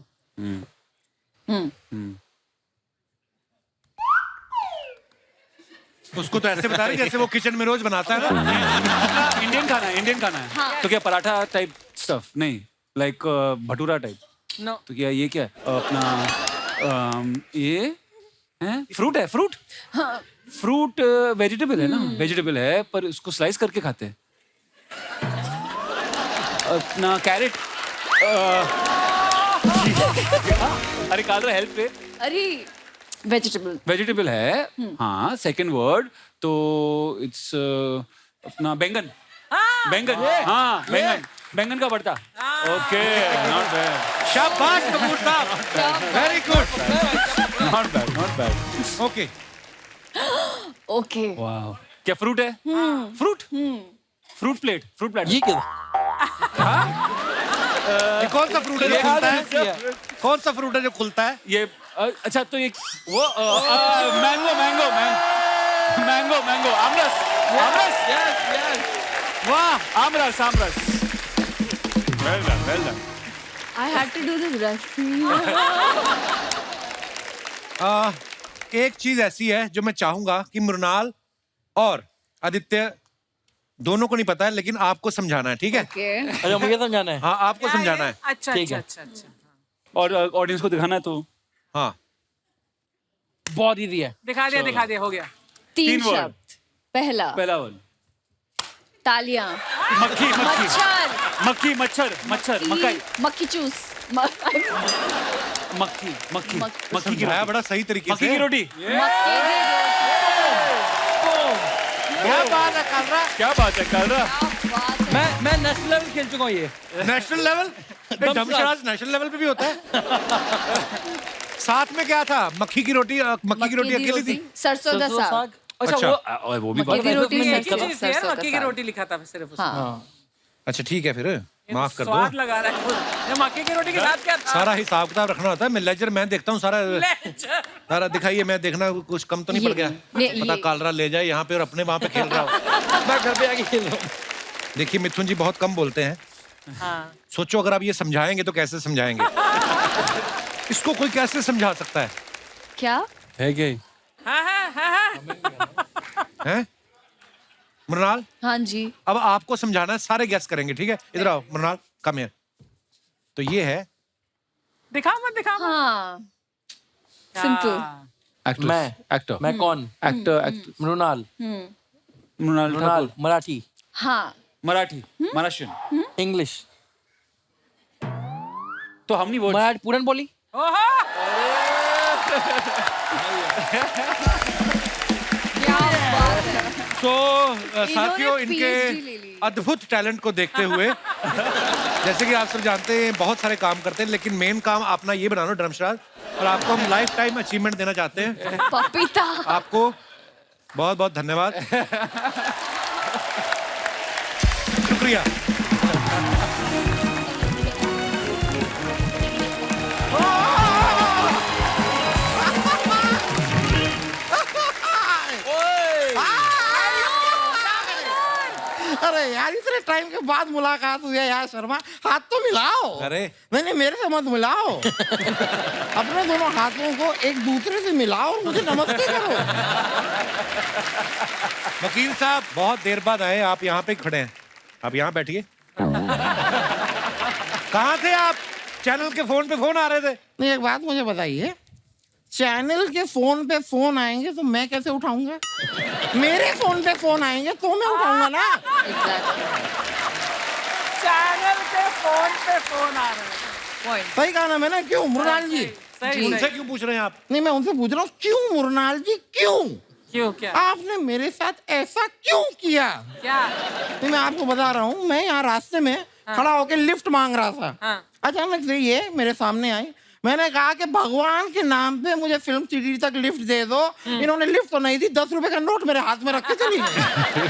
उसको तो ऐसे बता रही जैसे वो किचन में रोज बनाता है ना। इंडियन खाना है, इंडियन खाना है। तो क्या पराठा टाइप स्टफ? नहीं, लाइक भटूरा टाइप। नो। तो क्या ये क्या है? ये है फ्रूट है, फ्रूट। फ्रूट वेजिटेबल है ना, वेजिटेबल है पर उसको स्लाइस करके खाते हैं। अपना कैरेट। अरे कालरा हेल्प पे। अरे वेजिटेबल। वेजिटेबल है, हाँ। सेकंड वर्ड तो इट्स अपना बैंगन। बैंगन, हाँ बैंगन, बैंगन का भरता। Okay, not bad. शाबाश कपूर साहब, very good. Not bad, not bad. Okay okay. वाह, क्या फ्रूट है? Fruit, fruit plate, fruit plate. ये क्या? ये कौन सा फ्रूट है जो खुलता है? कौन सा फ्रूट है जो खुलता है? ये अच्छा तो एक वो मैंगो, मैंगो, मैंगो, मैंगो, आमरस, आमरस। वाह, आमरस, आमरस। Well done, well done. I had to do this recipe. एक चीज ऐसी है जो मैं चाहूंगा कि मृणाल और आदित्य दोनों को नहीं पता है, लेकिन आपको समझाना है, ठीक है? Okay. अच्छा मुझे समझाना है। हाँ, आपको समझाना है। अच्छा ठीक अच्छा है। अच्छा अच्छा। और ऑडियंस को दिखाना है तो हाँ, बहुत इजी है। दिखा दिया, हो गया। 3 word. शब्द। पहला पहला वर्ड तालियां। मक्खी, मक्खी, मच्छर। मक्खी, मच्छर, मच्छर, मकई, मक्खी चूस। मक्खी, मक्खी, मक्खी की समझाया रोटी, बड़ा सही तरीके मक्खी से। की रोटी। क्या बात है कालरा? क्या बात है कालरा? मैं नेशनल लेवल खेल चुका हूँ ये। National level? Dumb charades national level पे भी होता है। साथ में क्या था? मक्खी की रोटी, मक्की की रोटी अकेली थी। सरसों का साग। अच्छा वो भी मक्की की रोटी एक ही सरसों चीज है, का मक्की की साग। रोटी लिखा था सिर्फ उसमें। हाँ। अच्छा ठीक है, फिर माफ कर स्वाद दो। लगा रहा है खुद। ये मक्की की रोटी के साथ क्या था? सारा हिसाब किताब रखना होता है। मैं लेजर मैं देखता हूँ सारा दिखाइए, मैं देखना कुछ कम तो नहीं पड़ गया। पता कालरा ले जाए यहाँ पे और अपने वहाँ पे खेल रहा हो। मैं घर पे आके खेल रहा हूँ। देखिए मिथुन जी बहुत कम बोलते हैं। हाँ। सोचो अगर आप ये समझाएंगे तो कैसे समझाएंगे? इसको कोई कैसे समझा सकता है? क्या? है क्या? हैं? मृणाल, हाँ जी। अब आपको समझाना है, सारे गेस करेंगे, ठीक है? इधर आओ मृणाल, कम हियर। तो ये है, दिखाओ मत। हाँ। सिंपल। एक्टर, मैं एक्टर, मैं कौन? Actor, actor. मृणाल। मृणाल मृणाल ठाकुर। मराठी, हाँ, मराठी, महाराष्ट्रियन। इंग्लिश, तो हम नहीं वो मराठी, पूरन बोली। तो साथियों PhD ले इनके ली। अद्भुत टैलेंट को देखते हुए जैसे कि आप सब जानते हैं बहुत सारे काम करते हैं, लेकिन मेन काम अपना ये बना लो ड्रमशराज, और आपको हम लाइफ टाइम अचीवमेंट देना चाहते हैं। पपीता। आपको बहुत बहुत धन्यवाद, शुक्रिया। अरे यार इतने टाइम के बाद मुलाकात हुई है यार शर्मा, हाथ तो मिलाओ। अरे नहीं मेरे से मत मिलाओ। अपने दोनों हाथों को एक दूसरे से मिलाओ और मुझे नमस्ते करो। वकील साहब बहुत देर बाद आए, आप यहाँ पे खड़े हैं, आप यहाँ बैठिए। कहाँ थे आप? चैनल के फोन पे फोन आ रहे थे। नहीं एक बात मुझे बताइए, चैनल के फोन पे फोन आएंगे तो मैं कैसे उठाऊंगा? मेरे फोन पे फोन आएंगे तो मैं उठाऊंगा ना। चैनल के फोन पे फोन आ रहे हैं। सही कहा ना मैंने? क्यों मृणाल जी? उनसे क्यों पूछ रहे हैं आप? नहीं मैं उनसे पूछ रहा हूँ, क्यों मृणाल जी क्यों? क्यों क्या? आपने मेरे साथ ऐसा क्यों किया? क्या? नहीं मैं आपको बता रहा हूँ, मैं यहाँ रास्ते में खड़ा होकर लिफ्ट मांग रहा था। अचानक से ये मेरे सामने आई, मैंने कहा कि भगवान के नाम पे मुझे फिल्म सिटी तक लिफ्ट दे दो। इन्होंने लिफ्ट तो नहीं दी, 10 रुपए का नोट मेरे हाथ में रख के चली गई।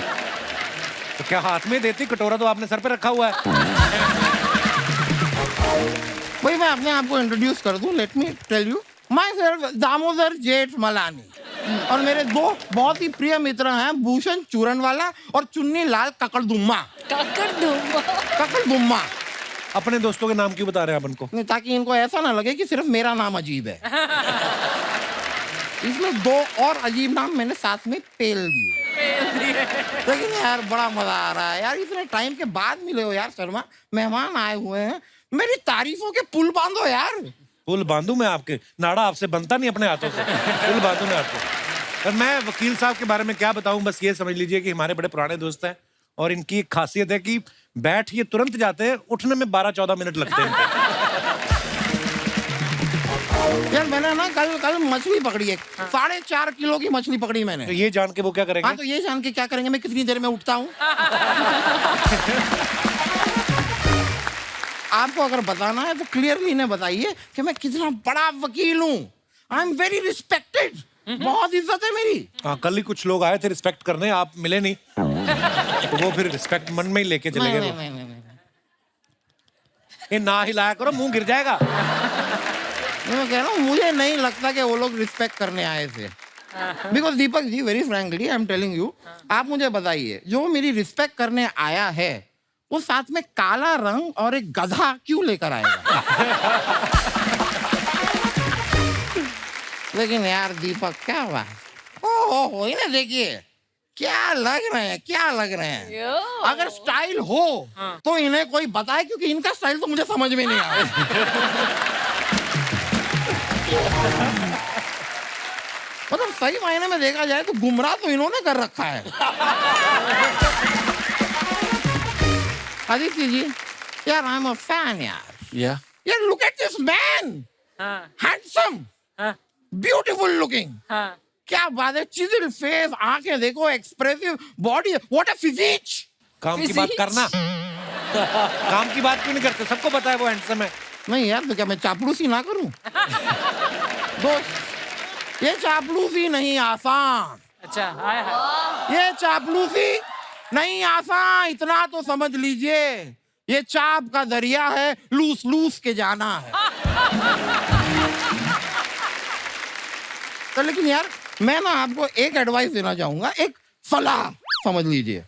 तो क्या हाथ में देती? कटोरा तो आपने सर पे रखा हुआ है। भाई मैं अपने आप को इंट्रोड्यूस कर दूं, let me tell you myself Damodar Jethmalani. और मेरे दो बहुत ही प्रिय मित्र हैं, भूषण चूरनवाला और चुन्नी लाल ककड़दुम्मा। ककड़दुम्मा। अपने दोस्तों के नाम क्यों बता रहे हैं आप उनको? नहीं, ताकि इनको ऐसा ना लगे कि सिर्फ मेरा नाम अजीब है। इसमें दो और अजीब नाम मैंने साथ में पेल दिए। लेकिन यार बड़ा मजा आ रहा है यार, इतने टाइम के बाद मिले हो यार शर्मा, मेहमान आए हुए हैं, मेरी तारीफों के पुल बांधो यार। पुल बांधू मैं आपके? नाड़ा आपसे बनता नहीं अपने हाथों से, पुल बांधू मैं आपको। और मैं वकील साहब के बारे में क्या बताऊं, बस ये समझ लीजिए कि हमारे बड़े पुराने दोस्त हैं और इनकी एक खासियत है कि बैठ ये तुरंत जाते हैं, उठने में 12-14 मिनट लगते हैं। यार मैंने ना कल मछली पकड़ी है, 4.5 किलो की मछली पकड़ी मैंने। तो ये जान के वो क्या करेंगे? हाँ, तो ये जान के क्या करेंगे मैं कितनी देर में उठता हूँ। आपको अगर बताना है तो क्लियरली इन्हें बताइए कि मैं कितना बड़ा वकील हूँ। आई एम वेरी रिस्पेक्टेड, बहुत इज्जत है मेरी। हाँ, कल ही कुछ लोग आए थे रिस्पेक्ट करने, आप मिले नहीं तो वो फिर रिस्पेक्ट मन में ही लेके चले गए। नहीं। ये ना हिलाया करो, मुंह गिर जाएगा। मैं कह रहा हूँ मुझे नहीं लगता कि वो लोग रिस्पेक्ट करने आए थे। Because Deepak ji, very frankly I am telling you, आप मुझे बताइए जो मेरी रिस्पेक्ट करने आया है वो साथ में काला रंग और एक गधा क्यों लेकर आएगा? लेकिन यार दीपक क्या बात, ओहो इन्हें देखिए क्या लग रहे हैं। अगर स्टाइल हो तो इन्हें कोई बताए, क्योंकि इनका स्टाइल तो मुझे समझ में नहीं आया। मतलब सही मायने में देखा जाए तो गुमराह तो इन्होंने कर रखा है। आदित्य जी, यार आई एम अ फैन यार। यार look at this man, handsome, beautiful looking. क्या बात है, चिजिल फेस, आंखें देखो, expressive body, what a physique. काम की बात करना। काम की बात क्यों नहीं करते? सबको पता है वो हैंडसम है। नहीं यार, तो क्या मैं चापलूसी ना करूं? दोस्त, ये चापलूसी नहीं आसान। अच्छा, हाय। ये चापलूसी नहीं आसान, इतना तो समझ लीजिए। ये चाप का दरिया है, लूस के जाना है। तो लेकिन यार मैं ना आपको एक एडवाइस देना चाहूंगा, एक सलाह समझ लीजिए।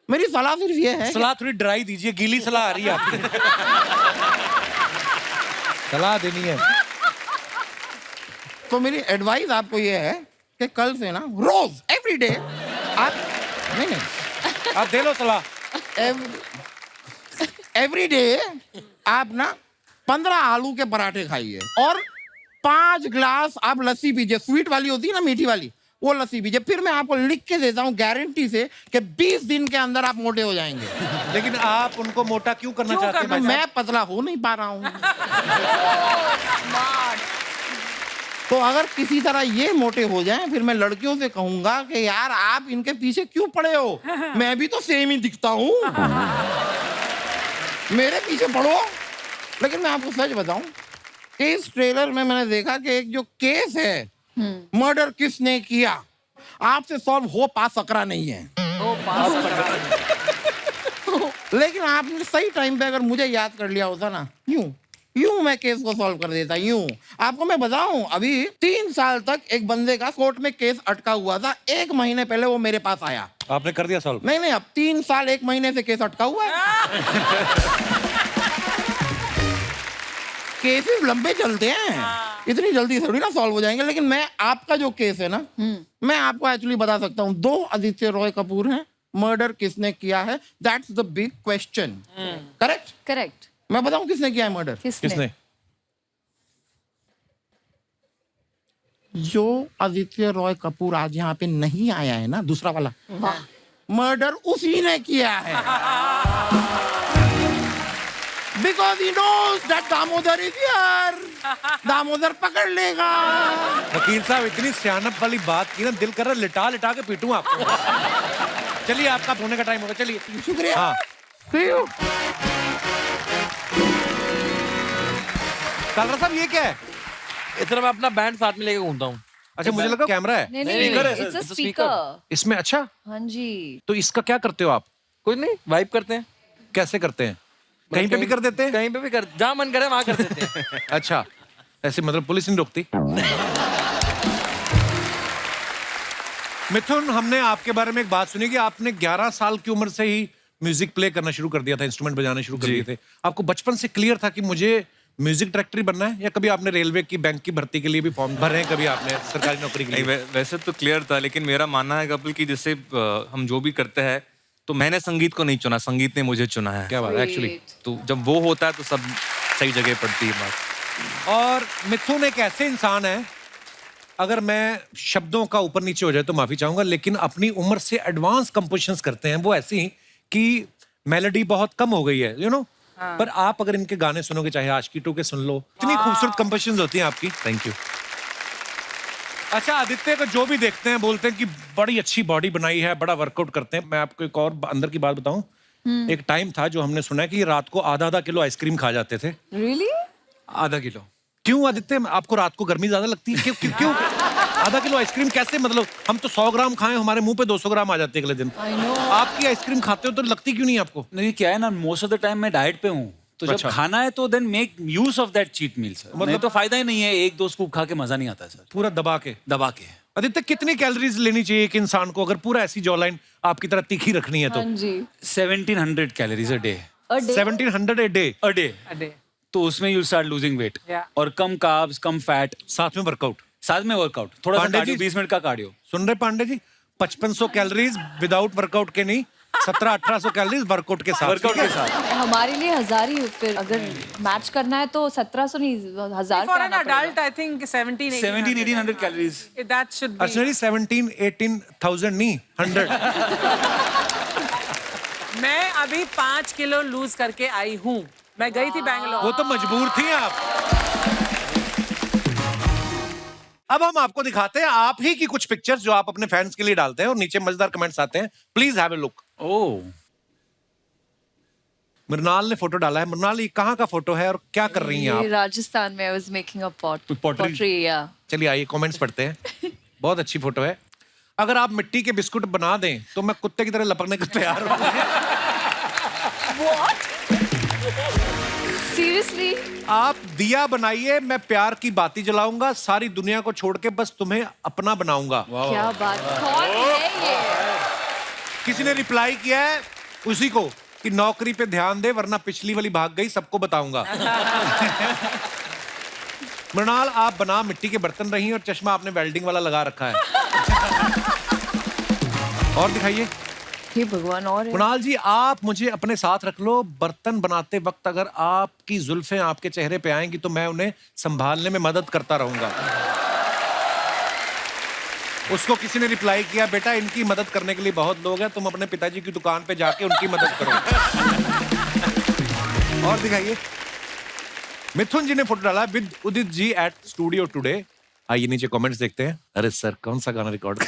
मेरी सलाह सिर्फ ये है, सलाह थोड़ी ड्राई दीजिए, गीली सलाह आ रही है आपकी। सलाह देनी है तो मेरी एडवाइस आपको ये है कि कल से ना रोज एवरी डे आप नहीं आप दे लो सलाह। एवरी डे आप ना 15 आलू के पराठे खाइए और 5 ग्लास आप लस्सी पीजिए। स्वीट वाली होती है ना, मीठी वाली, वो लस्सी पीजिए। फिर मैं आपको लिख के देता हूँ गारंटी से कि 20 दिन के अंदर आप मोटे हो जाएंगे। लेकिन आप उनको मोटा क्यों करना चाहते हैं? मैं पतला हो नहीं पा रहा हूँ। तो अगर किसी तरह ये मोटे हो जाएं, फिर मैं लड़कियों से कहूंगा कि यार आप इनके पीछे क्यों पड़े हो, मैं भी तो सेम ही दिखता हूँ, मेरे पीछे पड़ो। लेकिन मैं आपको सच बताऊं कि इस ट्रेलर में मैंने देखा कि एक जो केस है, मर्डर किसने किया, आपसे सॉल्व हो पा सकरा नहीं है। लेकिन आपने सही टाइम पे अगर मुझे याद कर लिया होता ना, यूं मैं केस को सॉल्व कर देता। यूं आपको मैं बताऊं, अभी 3 साल तक एक बंदे का कोर्ट में केस अटका हुआ था। 1 महीने पहले वो मेरे पास आया। आपने कर दिया सॉल्व? नहीं, अब 3 साल 1 महीने से केस अटका हुआ है। केसेस लंबे चलते हैं, इतनी जल्दी थोड़ी ना सॉल्व हो जाएंगे। लेकिन मैं आपका जो केस है ना, मैं आपको एक्चुअली बता सकता हूँ। 2 आदित्य रॉय कपूर हैं, मर्डर किसने किया है, that's the big question. Correct. मैं बताऊं किसने किया है मर्डर? किसने? जो आदित्य रॉय कपूर आज यहाँ पे नहीं आया है ना, दूसरा वाला, मर्डर उसी ने किया है। Because he knows that Damodar is here. Damodar पकड़ लेगा। वकील साहब इतनी सियानत वाली बात की ना, दिल कर रहा लिटा लिटा के पीटूं आपको। चलिए आपका होने का टाइम होगा, चलिए। शुक्रिया। हाँ। See you. कालरा साहब ये क्या है? इतना मैं अपना बैंड साथ में लेके घूमता हूँ। अच्छा, मुझे लगा कैमरा है। स्पीकर है, it's a speaker। इसमें? अच्छा, हाँ जी। तो इसका क्या करते हो आप? कुछ नहीं, वाइब करते हैं। कैसे करते हैं? कहीं पे भी कर देते हैं? कहीं पे भी कर, जहाँ मन करे वहाँ कर देते हैं। अच्छा, ऐसे मतलब पुलिस नहीं रोकती? मिथुन, हमने आपके बारे में एक बात सुनी कि आपने 11 साल की उम्र से ही म्यूजिक प्ले करना शुरू कर दिया था, इंस्ट्रूमेंट बजाने शुरू कर दिए थे। आपको बचपन से क्लियर था कि मुझे म्यूजिक डायरेक्टर ही बनना है, या कभी आपने रेलवे की बैंक की भर्ती के लिए भी फॉर्म भरे हैं, कभी आपने सरकारी नौकरी के लिए? नहीं, वैसे तो क्लियर था, लेकिन मेरा मानना है कपिल कि जैसे हम जो भी करते हैं तो मैंने संगीत को नहीं चुना, संगीत ने मुझे चुना है। क्या बात है, एक्चुअली तो जब वो होता है तो सब सही जगह पड़ती है बात। और मिथुन एक ऐसे इंसान है, अगर मैं शब्दों का ऊपर नीचे हो जाए तो माफी चाहूंगा, लेकिन अपनी उम्र से एडवांस कंपोजिशंस करते हैं वो ऐसी कि मेलोडी बहुत कम हो गई है, यू नो। पर आप अगर इनके गाने सुनोगे, चाहे आशिकी 2 के सुन लो, इतनी खूबसूरत कंपोजिशंस होती हैं आपकी। Thank you. अच्छा, आदित्य को जो भी देखते हैं बोलते हैं कि बड़ी अच्छी बॉडी बनाई है, बड़ा वर्कआउट करते हैं। मैं आपको एक और अंदर की बात बताऊं, एक टाइम था जो हमने सुना है कि रात को आधा किलो आइसक्रीम खा जाते थे। Really? आधा किलो? क्यों आदित्य, आपको रात को गर्मी ज्यादा लगती है? क्यों आधा किलो आइसक्रीम कैसे? मतलब हम तो 100 ग्राम खाएं, हमारे मुंह पे 200 ग्राम आ जाते हैं अगले दिन। आपकी आइसक्रीम खाते हो तो लगती क्यों नहीं आपको? नहीं, क्या है ना, मोस्ट ऑफ द टाइम मैं डाइट पे हूँ, तो जब अच्छा। खाना है तो then make use of that cheat meal sir. मतलब तो फायदा ही नहीं है, 1-2 स्कूप खा के मजा नहीं आता सर। पूरा दबा के दबा के कितनी कैलोरीज लेनी चाहिए एक इंसान को अगर पूरा ऐसी जॉलाइन आपकी तरह तीखी रखनी है तो? हाँ जी। 1700 calories a day. 1700 a day? A day. तो उसमें यू स्टार्ट लूजिंग वेट। और कम कार्ब्स, कम फैट, साथ में वर्कआउट। थोड़ा सा पांडे कार्डियो, जी? 20 मिनट का कार्डियो। सुन रहे Pandey ji? 5500 calories without workout के नहीं, 1700-1800 कैलोरीज वर्कआउट के साथ। हमारे लिए 1000 ही, फिर अगर मैच करना है तो 1700 नहीं, 1000 For पे an आना पड़ेगा। adult, I think 1700-1800 calories. That should be. अर्चना जी 17,000-18,000 नहीं, 100। मैं अभी 5 किलो लूज करके आई हूँ। मैं गई थी बैंगलोर। वो तो मजबूर थी आप। अब हम आपको दिखाते हैं आप ही की कुछ पिक्चर्स जो आप अपने फैंस के लिए डालते हैं और नीचे मजेदार कमेंट्स आते हैं। Please have a look. Oh, Mrinal ने फोटो डाला है। मृणाल, ये कहाँ का फोटो है और क्या कर रही हैं ये आप? राजस्थान में I was making a pottery, yeah. चलिए आइए कमेंट्स पढ़ते हैं। बहुत अच्छी फोटो है। अगर आप मिट्टी के बिस्कुट बना दें तो मैं कुत्ते की तरह लपकने को तैयार हूँ। Seriously? आप दिया बनाइए, मैं प्यार की बाती जलाऊंगा, सारी दुनिया को छोड़ के बस तुम्हें अपना बनाऊंगा। क्या बात, कौन है ये? किसी ने रिप्लाई किया है उसी को कि नौकरी पे ध्यान दे वरना पिछली वाली भाग गई, सबको बताऊंगा। मृणाल, आप बना मिट्टी के बर्तन रही और चश्मा आपने वेल्डिंग वाला लगा रखा है। और दिखाइए। हे भगवान, और है? मृणाल जी, आप मुझे अपने साथ रख लो। बर्तन बनाते वक्त अगर आपकी जुल्फें आपके चेहरे पे आएंगी तो मैं उन्हें संभालने में मदद करता रहूंगा। उसको किसी ने रिप्लाई किया, बेटा इनकी मदद करने के लिए बहुत लोग हैं, तुम अपने पिताजी की दुकान पे जाके उनकी मदद करो। और दिखाइए। मिथुन जी ने फोटो डाला with Udit ji at studio today. आइए नीचे कमेंट्स देखते हैं। अरे सर, कौन सा गाना रिकॉर्ड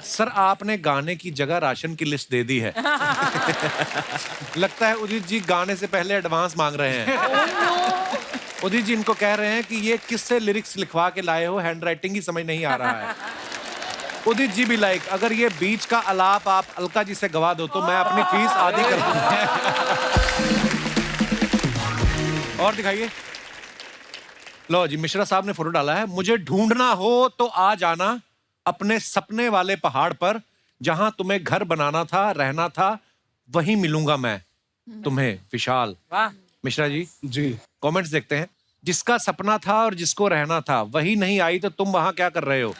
सर, आपने गाने की जगह राशन की लिस्ट दे दी है। लगता है उदित जी गाने से पहले एडवांस मांग रहे हैं। उदित जी इनको कह रहे हैं कि ये किससे लिरिक्स लिखवा के लाए हो, हैंडराइटिंग ही समझ नहीं आ रहा है। उदित जी भी लाइक, अगर ये बीच का अलाप आप अलका जी से गवा दो तो मैं अपनी फीस आधी कर दूंगा। और दिखाइए। लो जी, मिश्रा साहब ने फोटो डाला है। मुझे ढूंढना हो तो आ जाना अपने सपने वाले पहाड़ पर, जहां तुम्हें घर बनाना था, रहना था, वहीं मिलूंगा मैं तुम्हें। विशाल। मिश्रा जी कमेंट्स देखते हैं। जिसका सपना था और जिसको रहना था वही नहीं आई तो तुम वहां क्या कर रहे हो?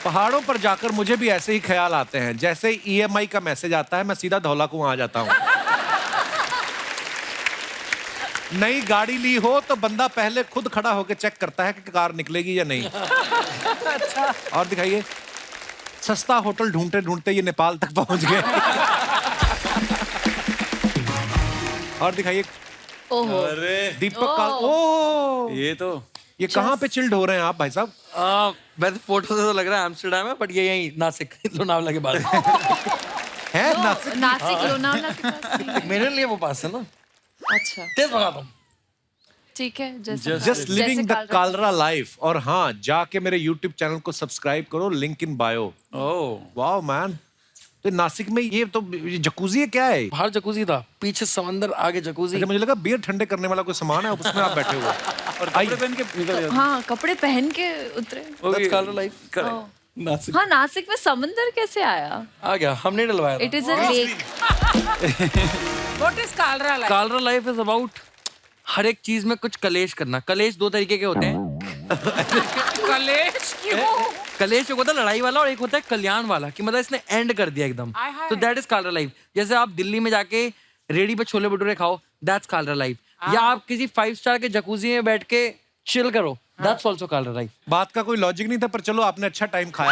पहाड़ों पर जाकर मुझे भी ऐसे ही ख्याल आते हैं, जैसे EMI का मैसेज आता है मैं सीधा धौला कुआं आ जाता हूं। नई गाड़ी ली हो तो बंदा पहले खुद खड़ा होकर चेक करता है कि कार निकलेगी या नहीं। और दिखाइए। सस्ता होटल ढूंढते ढूंढते ये नेपाल तक पहुंच गए। और दिखाइए। दीपक का। ओ, ये कहाँ पे चिल्ड हो रहे हैं आप भाई साहब? वैसे फोटो से तो लग रहा है एम्स्टर्डम है, बट ये यहीं नासिक लोनावला के पास है। नासिक लोनावला के पास। मेरे लिए वो पास है ना। अच्छा, तेज भगा तुम। ठीक है। Just living the Kalra life. और हाँ, जाके मेरे YouTube चैनल को सब्सक्राइब करो, link in bio. Oh wow man. तो नासिक में ये तो जकूजी है, क्या है? बाहर जकूजी था, पीछे समंदर, आगे जकूजी। मुझे लगा बियर ठंडे करने वाला कोई सामान है, उसमें आप बैठे हुए। और कपड़े पहन के निकल जाते। हाँ, कपड़े पहन के उतरे। कालरा लाइफ। नासिक हाँ, नासिक में समंदर कैसे आया? आ गया, हमने डलवाया था। It is a lake. What is Kalra life? Kalra life is about her एक चीज में कुछ कलेश करना। कलेश दो तरीके के होते हैं। कलेश क्यों? कलेश एक होता है लड़ाई वाला और एक होता है कल्याण वाला, कि मतलब इसने एंड कर दिया एकदम। आय हाय। तो दैट इज कालरा लाइफ। जैसे आप दिल्ली में जाके रेडी पे छोले भटूरे खाओ, दैट्स कालरा लाइफ। या आप किसी 5 स्टार के जकूजी में बैठ के चिल करो, दैट्स आल्सो कालरा लाइफ। बात का कोई लॉजिक नहीं था, पर चलो आपने अच्छा टाइम खाया।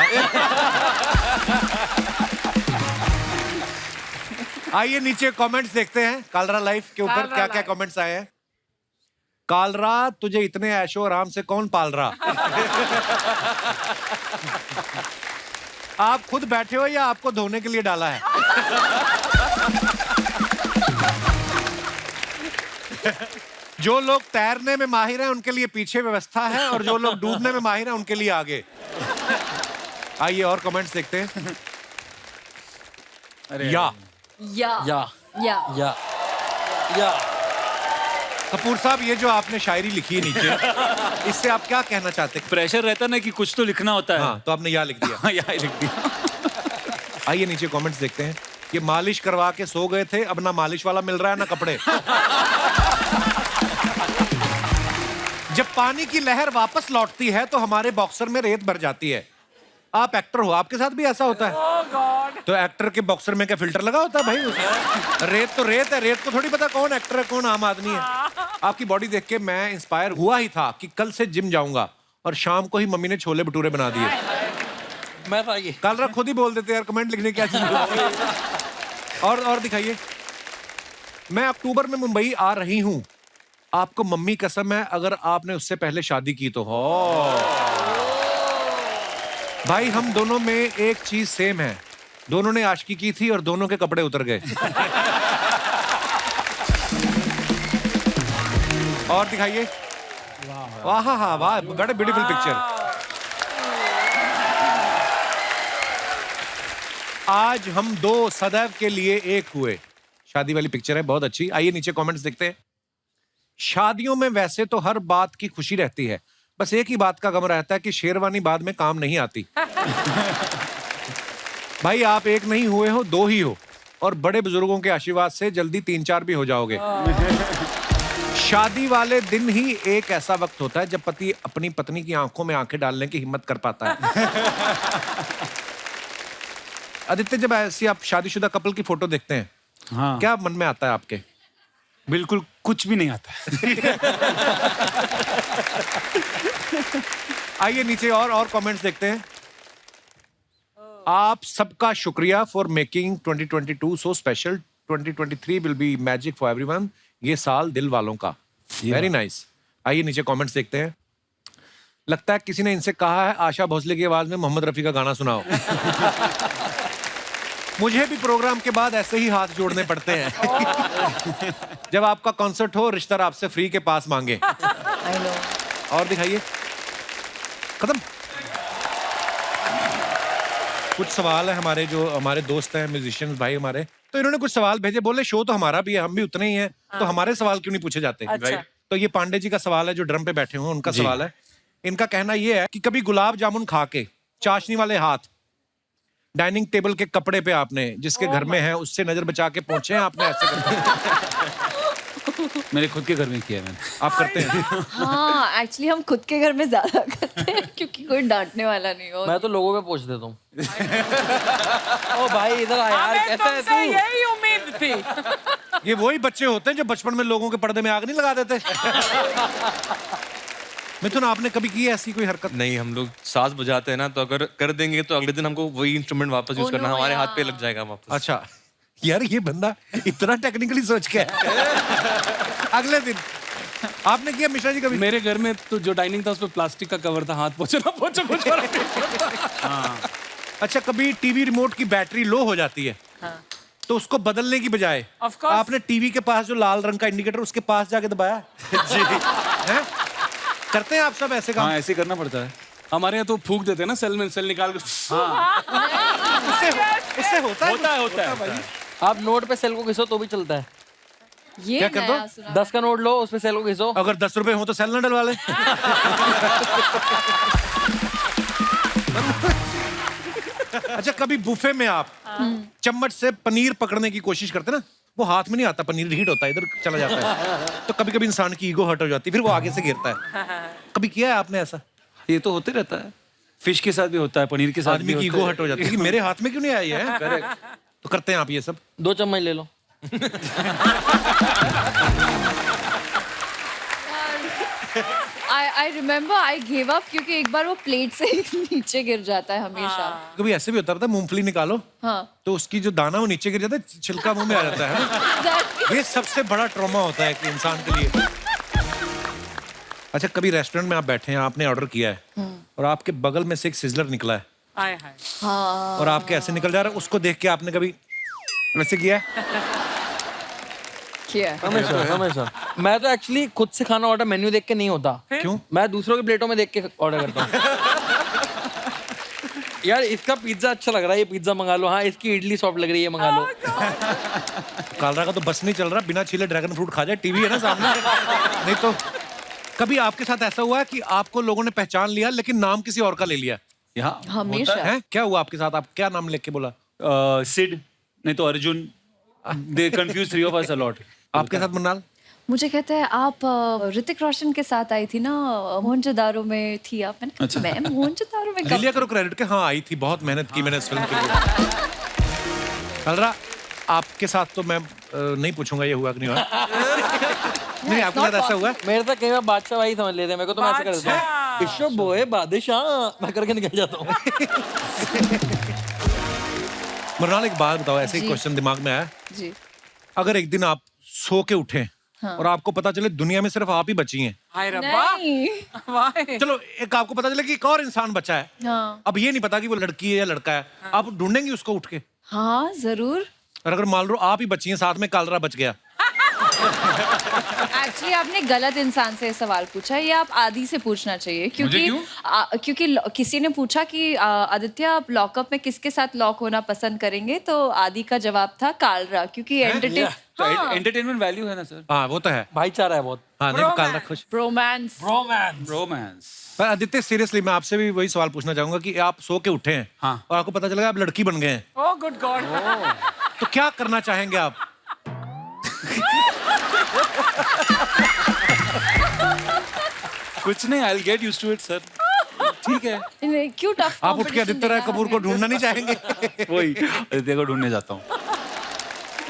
आइए नीचे कमेंट्स देखते हैं कालरा लाइफ के ऊपर कालरा क्या क्या लाइफ। कमेंट्स आए हैं। कालरा, तुझे इतने ऐशो आराम से कौन पाल रहा? आप खुद बैठे हो या आपको धोने के लिए डाला है? जो लोग तैरने में माहिर हैं उनके लिए पीछे व्यवस्था है, और जो लोग डूबने में माहिर हैं उनके लिए आगे। आइए और कमेंट्स देखते हैं। या कपूर साहब, ये जो आपने शायरी लिखी है नीचे, इससे आप क्या कहना चाहते हैं? प्रेशर रहता ना कि कुछ तो लिखना होता है। हाँ, तो आपने या लिख दिया। हाँ, यहाँ लिख दिया। आइए नीचे कमेंट्स देखते हैं। ये मालिश करवा के सो गए थे, अब ना मालिश वाला मिल रहा है ना कपड़े। जब पानी की लहर वापस लौटती है तो हमारे बॉक्सर में रेत भर जाती है। आप एक्टर हो, आपके साथ भी ऐसा होता है? Oh God. तो एक्टर के बॉक्सर में क्या फिल्टर लगा होता है भाई उसमें? रेत तो रेत है, रेत को थोड़ी पता कौन एक्टर है कौन आम आदमी है। आपकी बॉडी देख के मैं इंस्पायर हुआ ही था कि कल से जिम जाऊंगा, और शाम को ही मम्मी ने छोले भटूरे बना दिए। मैं था ये। कालरा खुद ही बोल देते यार, कमेंट लिखने क्या चीज। और दिखाइए। मैं अक्टूबर में मुंबई आ रही हूँ, आपको मम्मी कसम है अगर आपने उससे पहले शादी की तो। हो भाई, हम दोनों में एक चीज सेम है, दोनों ने आशिकी की थी और दोनों के कपड़े उतर गए। और दिखाइए। वाह वाह वाह, बड़ा ब्यूटीफुल पिक्चर। आज हम दो सदैव के लिए एक हुए, शादी वाली पिक्चर है, बहुत अच्छी। आइए नीचे कमेंट्स देखते हैं। शादियों में वैसे तो हर बात की खुशी रहती है, बस एक ही बात का गम रहता है कि शेरवानी बाद में काम नहीं आती। भाई, आप एक नहीं हुए हो, दो ही हो, और बड़े बुजुर्गों के आशीर्वाद से जल्दी 3-4 भी हो जाओगे। शादी वाले दिन ही एक ऐसा वक्त होता है जब पति अपनी पत्नी की आंखों में आंखें डालने की हिम्मत कर पाता है। आदित्य, जब ऐसी आप शादीशुदा कपल की फोटो देखते हैं, हाँ, क्या मन में आता है आपके? बिल्कुल कुछ भी नहीं आता। आइए नीचे और कमेंट्स देखते हैं। आप सबका शुक्रिया for making 2022 so special. 2023 will be magic for everyone. ये साल दिल वालों का। Very nice. आइए नीचे कमेंट्स देखते हैं। लगता है किसी ने इनसे कहा है आशा भोसले की आवाज में मोहम्मद रफी का गाना सुनाओ। मुझे भी प्रोग्राम के बाद ऐसे ही हाथ जोड़ने पड़ते हैं। जब आपका कॉन्सर्ट हो, रिश्तेदार आपसे फ्री के पास मांगे। और दिखाइए। खत्म। कुछ सवाल है हमारे, जो हमारे दोस्त हैं म्यूजिशियंस भाई हमारे, तो इन्होंने कुछ सवाल भेजे। बोले शो तो हमारा भी है, हम भी उतने ही हैं, तो हमारे सवाल क्यों नहीं पूछे जाते? अच्छा। तो ये पांडे जी का सवाल है जो ड्रम पे बैठे हुए, उनका सवाल है। इनका कहना ये है कि कभी गुलाब जामुन खा के चाशनी वाले हाथ डाइनिंग टेबल के कपड़े पे आपने जिसके घर में है उससे नजर बचा के पहुंचे हैं आपने? ऐसे करते मेरे खुद के घर में किया है मैंने। आप करते हैं? हाँ, एक्चुअली हम खुद के घर में ज्यादा करते हैं क्योंकि कोई डांटने वाला नहीं हो। मैं तो लोगों पे पूछ देता हूँ। ओ भाई इधर आ यार, हमें कैसा है तुमसे तू? यही उम्मीद थी। ये वही बच्चे होते हैं जो बचपन में लोगों के पर्दे में आग नहीं लगा देते। मिथुन, आपने कभी की है ऐसी कोई हरकत? नहीं, हम लोग साज बजाते हैं ना, तो अगर कर देंगे तो अगले दिन हमको वही इंस्ट्रूमेंट वापस यूज करना, हमारे हाथ पे लग जाएगा वापस। अच्छा यार, ये बंदा इतना टेक्निकली सोच के अगले दिन आपने किया मिश्रा जी कभी? मेरे घर में तो जो डाइनिंग था उस पर प्लास्टिक का कवर था, हाथ पोछो ना पोछो कुछ फर्क नहीं पड़ता। हाँ। अच्छा, कभी टीवी रिमोट की बैटरी लो हो जाती है, तो उसको बदलने की बजाय Of course. आपने टीवी के पास जो लाल रंग का इंडिकेटर उसके पास जाके दबाया? जी। हैं? करते हैं आप सब ऐसे काम? हाँ, ऐसे करना पड़ता है। हमारे यहाँ तो फूक देते हैं ना, सेल में सेल निकाल कर। उससे होता है? होता है। आप नोट पे सेल को घिसो तो भी चलता है। ये क्या कर दो? नया सुना। 10 का नोट लो, उस पे सेल को घिसो। अगर 10 रुपए हो तो सेल ना डलवा ले। अच्छा, कभी बुफे में आप चम्मच से पनीर पकड़ने की कोशिश करते ना, वो हाथ में नहीं आता, पनीर हीट होता है, इधर चला जाता है, तो कभी कभी इंसान की ईगो हर्ट हो जाती है, फिर वो आगे से गिरता है। कभी किया है आपने ऐसा? ये तो होते रहता है, फिश के साथ भी होता है, पनीर के साथ आदमी की ईगो हर्ट हो जाती है कि मेरे हाथ में क्यों नहीं आई है। तो करते हैं आप ये सब? 2 चम्मच ले लो। I remember I gave up क्योंकि एक बार वो प्लेट से नीचे गिर जाता है हमेशा। कभी ऐसे भी होता है, मूंगफली निकालो हाँ। तो उसकी जो दाना वो नीचे गिर जाता है, छिलका मुंह में आ जाता है। ये सबसे बड़ा ट्रॉमा होता है कि इंसान के लिए। अच्छा, कभी रेस्टोरेंट में आप बैठे हैं, आपने ऑर्डर किया है और आपके बगल में से एक सिजलर निकला है हाय हाय। हाँ। और आपके ऐसे निकल जा रहा है, उसको देख के आपने कभी वैसे किया है? हमेशा। मैं तो एक्चुअली खुद से खाना ऑर्डर मेन्यू देख के नहीं होता। क्यों? मैं दूसरों की प्लेटों में देख के ऑर्डर करता हूँ। यार इसका पिज्जा अच्छा लग रहा है, ये पिज्जा मंगा लो। हाँ, इसकी इडली सॉफ्ट लग रही है, मंगा लो। कालरा का तो बस नहीं चल रहा, बिना छीले ड्रैगन फ्रूट खा जाए, टीवी है ना सामने। नहीं तो कभी आपके साथ ऐसा हुआ है कि आपको लोगों ने पहचान लिया लेकिन नाम किसी और का ले लिया? यहाँ हमेशा। है? क्या हुआ आपके साथ? आप क्या नाम लेके बोला? सिड, नहीं तो अर्जुन। दे confuse 3 of us a lot। आपके साथ मुन्नाल? मुझे कहते हैं आप ऋतिक रोशन के साथ आई थी ना, मोहनजोदारो में थी आप। मैंने कहा, मैं मोहनजोदारो में ले लिया करो क्रेडिट के। हाँ, आई थी, बहुत मेहनत की मैंने इस फिल्म के लिए। कालरा, आपके साथ तो मैं नहीं पूछूंगा ये हुआ कि नहीं हुआ। नहीं, आपके साथ ऐसा हुआ है? मेरे तो कई बार बादशाह भाई समझ लेते हैं मेरे को, तो मैं ऐसे कर देता हूँ, विश्व बोए बादशाह, मैं करके निकल जाता हूँ। मुन्नाल, एक बात बताओ, ऐसे ही क्वेश्चन दिमाग में आया जी। अगर एक दिन आप सो के उठे और आपको पता चले दुनिया में सिर्फ आप ही बची हैं। हाय रब्बा। नहीं। वाह। चलो, एक आपको पता चले कि एक और इंसान बचा है। हाँ। अब ये नहीं पता कि वो लड़की है या लड़का है, आप ढूंढेंगे उसको उठ के? हाँ, जरूर। और अगर मान लो आप ही बची हैं, साथ में कालरा बच गया? एक्चुअली आपने गलत इंसान से सवाल पूछा है, ये आप आदि से पूछना चाहिए, क्योंकि क्योंकि किसी ने पूछा कि आदित्य आप लॉकअप में किसके साथ लॉक होना पसंद करेंगे, तो आदि का जवाब था कालरा, क्योंकि एंटरटेनमेंट वैल्यू है ना सर। हाँ, वो तो है, भाईचारा है बहुत। हाँ, नहीं, कालरा खुश। रोमांस। पर आदित्य, सीरियसली मैं आपसे भी वही सवाल पूछना चाहूंगा कि आप सो के उठे हैं और आपको पता चला आप लड़की बन गए हैं, ओह गुड गॉड। तो क्या करना चाहेंगे आप? कुछ नहीं, I will get used to it sir. ठीक है। क्यों टफ? आप उठ के आदित्य राय कपूर को ढूंढना नहीं चाहेंगे? वही आदित्य को ढूंढने जाता हूँ।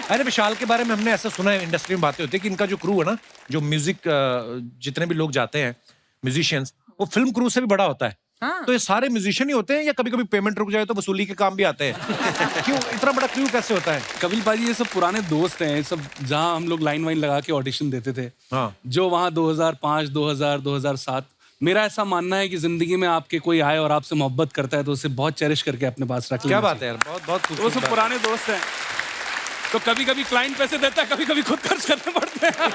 अरे, विशाल के बारे में हमने ऐसा सुना है, इंडस्ट्री में बातें होती है कि इनका जो क्रू है ना, जो म्यूजिक जितने भी लोग जाते हैं म्यूजिशियंस, वो फिल्म क्रू से भी बड़ा होता है। तो ये सारे म्यूजिशियन ही होते हैं या कभी कभी पेमेंट रुक जाए तो वसूली के काम भी आते हैं? क्यों इतना बड़ा क्रू कैसे होता है? कपिल पाजी, ये सब पुराने दोस्त हैं, ये सब जहाँ हम लोग लाइन वाइन लगा के ऑडिशन देते थे। हाँ। जो वहाँ 2005, 2000, 2007, मेरा ऐसा मानना है कि जिंदगी में आपके कोई आए और आपसे मोहब्बत करता है तो उसे बहुत चेरिश करके अपने पास रख लेना। क्या बात है यार, बहुत बहुत वो सब पुराने दोस्त हैं। तो कभी कभी क्लाइंट पैसे देता है, कभी कभी खुद खर्च करने पड़ते हैं।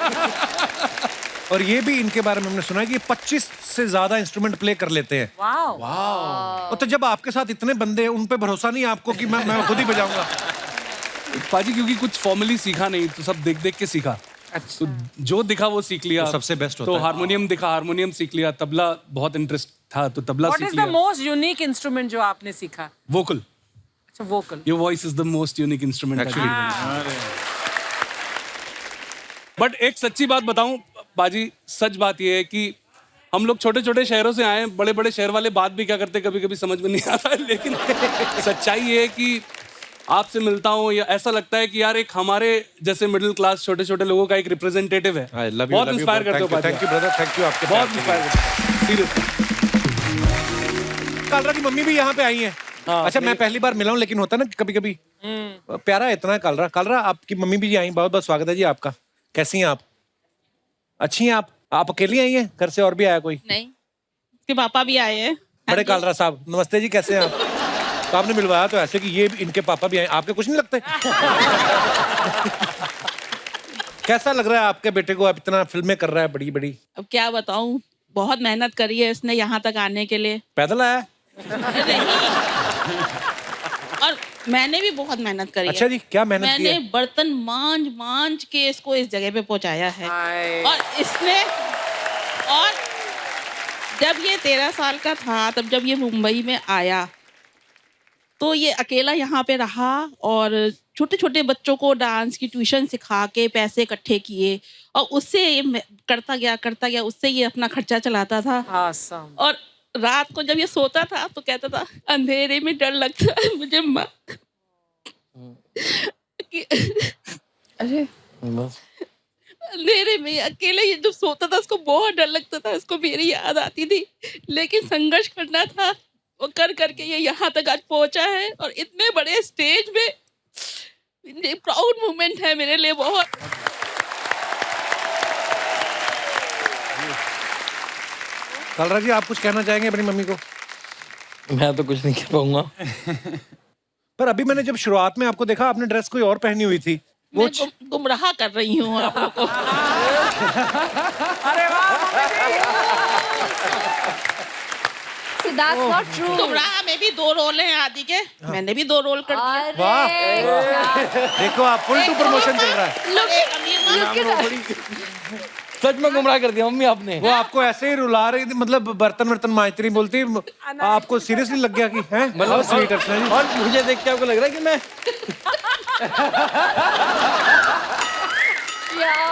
और ये भी इनके बारे में हमने सुना है कि 25 से ज्यादा इंस्ट्रूमेंट प्ले कर लेते हैं। वाह। और तो जब आपके साथ इतने बंदे हैं, उन पे भरोसा नहीं है आपको कि मैं खुद ही बजाऊंगा? पाजी, क्योंकि कुछ फॉर्मली सीखा नहीं, तो सब देख देख के सीखा। तो जो दिखा वो सीख लिया। तो सबसे बेस्ट होता तो है। हारमोनियम दिखा, हारमोनियम सीख लिया। तबला बहुत इंटरेस्ट था तो तबला व्हाट सीख इज लिया। द मोस्ट यूनिक इंस्ट्रूमेंट जो आपने सीखा? वोकल। अच्छा, vocal. Your voice is the most unique instrument actually. But एक सच्ची बात बताऊं बाजी, सच बात ये है कि हम लोग छोटे छोटे शहरों से आए हैं, बड़े बड़े शहर वाले बात भी क्या करते कभी कभी समझ में नहीं आता है, लेकिन सच्चाई ये है कि आपसे मिलता हूँ या ऐसा लगता है कि यार एक हमारे जैसे मिडिल क्लास छोटे छोटे लोगों का एक रिप्रेजेंटेटिव है। बहुत इंस्पायर करते हो। Thank you brother, thank you आपके। बहुत इंस्पायर करते हो सीरियसली। कालरा की मम्मी भी यहाँ पे आई है। अच्छा, मैं पहली बार मिला हूँ, लेकिन होता है ना कभी कभी प्यारा इतना है कालरा। कालरा, आपकी मम्मी भी आई, बहुत बहुत स्वागत है जी आपका। कैसी हैं आप? अच्छी हैं आप अकेली आई हैं? घर से और भी आया कोई? नहीं, उसके पापा भी आए हैं। बड़े कालरा साहब, नमस्ते जी, कैसे हैं आप? तो आपने मिलवाया तो ऐसे कि ये इनके पापा भी आए, आपके कुछ नहीं लगते? कैसा लग रहा है आपके बेटे को? अब इतना फिल्में कर रहा है बड़ी बड़ी। अब क्या बताऊं, बहुत मेहनत करी है इसने यहाँ तक आने के लिए। पैदल आया? और मैंने भी बहुत मेहनत करी अच्छा है। जी, क्या मेहनत की मैंने है? बर्तन मांज के इसको इस जगह पे पहुंचाया है। और इसने, और जब ये 13 साल का था, तब जब ये मुंबई में आया तो ये अकेला यहाँ पे रहा और छोटे छोटे बच्चों को डांस की ट्यूशन सिखा के पैसे इकट्ठे किए और उससे ये करता गया उससे ये अपना खर्चा चलाता था। Awesome. और रात को जब ये सोता था तो कहता था अंधेरे में डर लगता है मुझे माँ अरे अंधेरे में अकेले ये जब सोता था उसको बहुत डर लगता था, उसको मेरी याद आती थी, लेकिन संघर्ष करना था वो कर करके ये यहाँ तक आज पहुंचा है और इतने बड़े स्टेज में प्राउड मोमेंट है मेरे लिए बहुत। कलरा जी, आप कुछ कहना चाहेंगे अपनी मम्मी को? मैं तो कुछ नहीं कह पाऊंगा। पर अभी मैंने जब शुरुआत में आपको देखा, आपने ड्रेस कोई और पहनी हुई थी। मैं गुमराह कर रही हूँ आप लोगों को। अरे So that's not true. गुमराह में भी 2 रोल हैं आदि के, मैंने भी 2 रोल कर दिए। वाह, देखो आप फुल टू प्रमोशन चल रहा है। सच में गुमराह कर दिया मम्मी आपने। वो आपको ऐसे ही रुला रही थी, मतलब बर्तन वर्तन मांजती रही, बोलती आपको सीरियसली लग गया कि हैं? मतलब स्वीट अर्चना जी। और मुझे देख के आपको लग रहा है कि मैं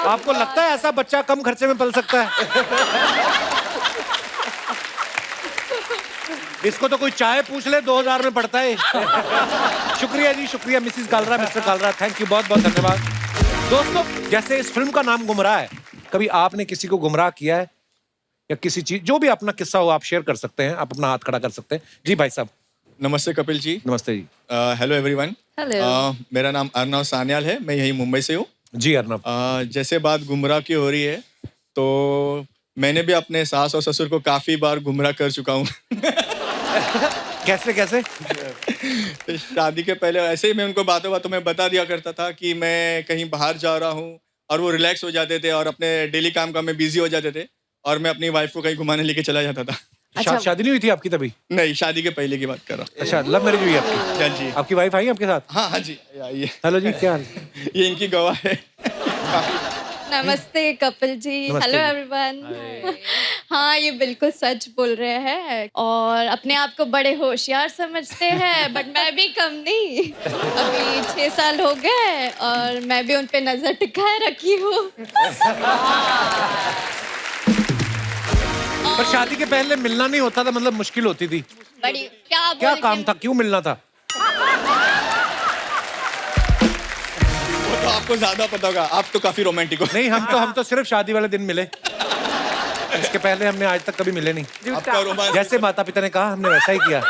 आपको लगता है ऐसा बच्चा कम खर्चे में पल सकता है? इसको तो कोई चाय पूछ ले 2000 में पड़ता है। शुक्रिया जी, शुक्रिया Mrs Kalra, mister Kalra, thank you, बहुत बहुत धन्यवाद। दोस्तों, जैसे इस फिल्म का नाम गुमराह है, कभी आपने किसी को गुमराह किया है या किसी चीज, जो भी अपना किस्सा हो आप शेयर कर सकते हैं, आप अपना हाथ खड़ा कर सकते हैं। जी भाई साहब। नमस्ते कपिल जी। नमस्ते जी। Hello everyone. Hello. मेरा नाम अर्नव सान्याल है, मैं यही मुंबई से हूँ। जी अर्नव। जैसे बात गुमराह की हो रही है, तो मैंने भी अपने सास और ससुर को काफी बार गुमराह कर चुका हूँ। कैसे कैसे? शादी के पहले ऐसे ही मैं उनको बातों बातों में बता दिया करता था कि मैं कहीं बाहर जा रहा हूँ, और वो रिलैक्स हो जाते थे और अपने डेली काम में बिजी हो जाते थे, और मैं अपनी वाइफ को कहीं घुमाने लेके चला जाता था। शादी नहीं हुई थी आपकी तभी? नहीं, शादी के पहले की बात कर रहा हूँ। अच्छा, लव मैरिज हुई है आपकी? हाँ जी। आपकी वाइफ आई आपके साथ? हाँ हाँ जी, आइए। हेलो जी, क्या हाल? ये इनकी गवाह है। नमस्ते कपिल जी। नमस्ते हेलो जी। एवरीवन। हाँ, ये बिल्कुल सच बोल रहे हैं और अपने आप को बड़े होशियार समझते हैं, बट मैं भी कम नहीं। अभी 6 साल हो गए और मैं भी उन पे नजर टिकाए रखी हूँ। पर शादी के पहले मिलना नहीं होता था, मतलब मुश्किल होती थी? बड़ी क्या काम था, क्यों मिलना था? वो तो आपको ज्यादा पता होगा, आप तो काफी रोमांटिक हो। नहीं, हम तो सिर्फ शादी वाले दिन मिले। इसके पहले हमने आज तक कभी मिले नहीं। आपका रोमांस जैसे माता पिता ने कहा हमने वैसा ही किया।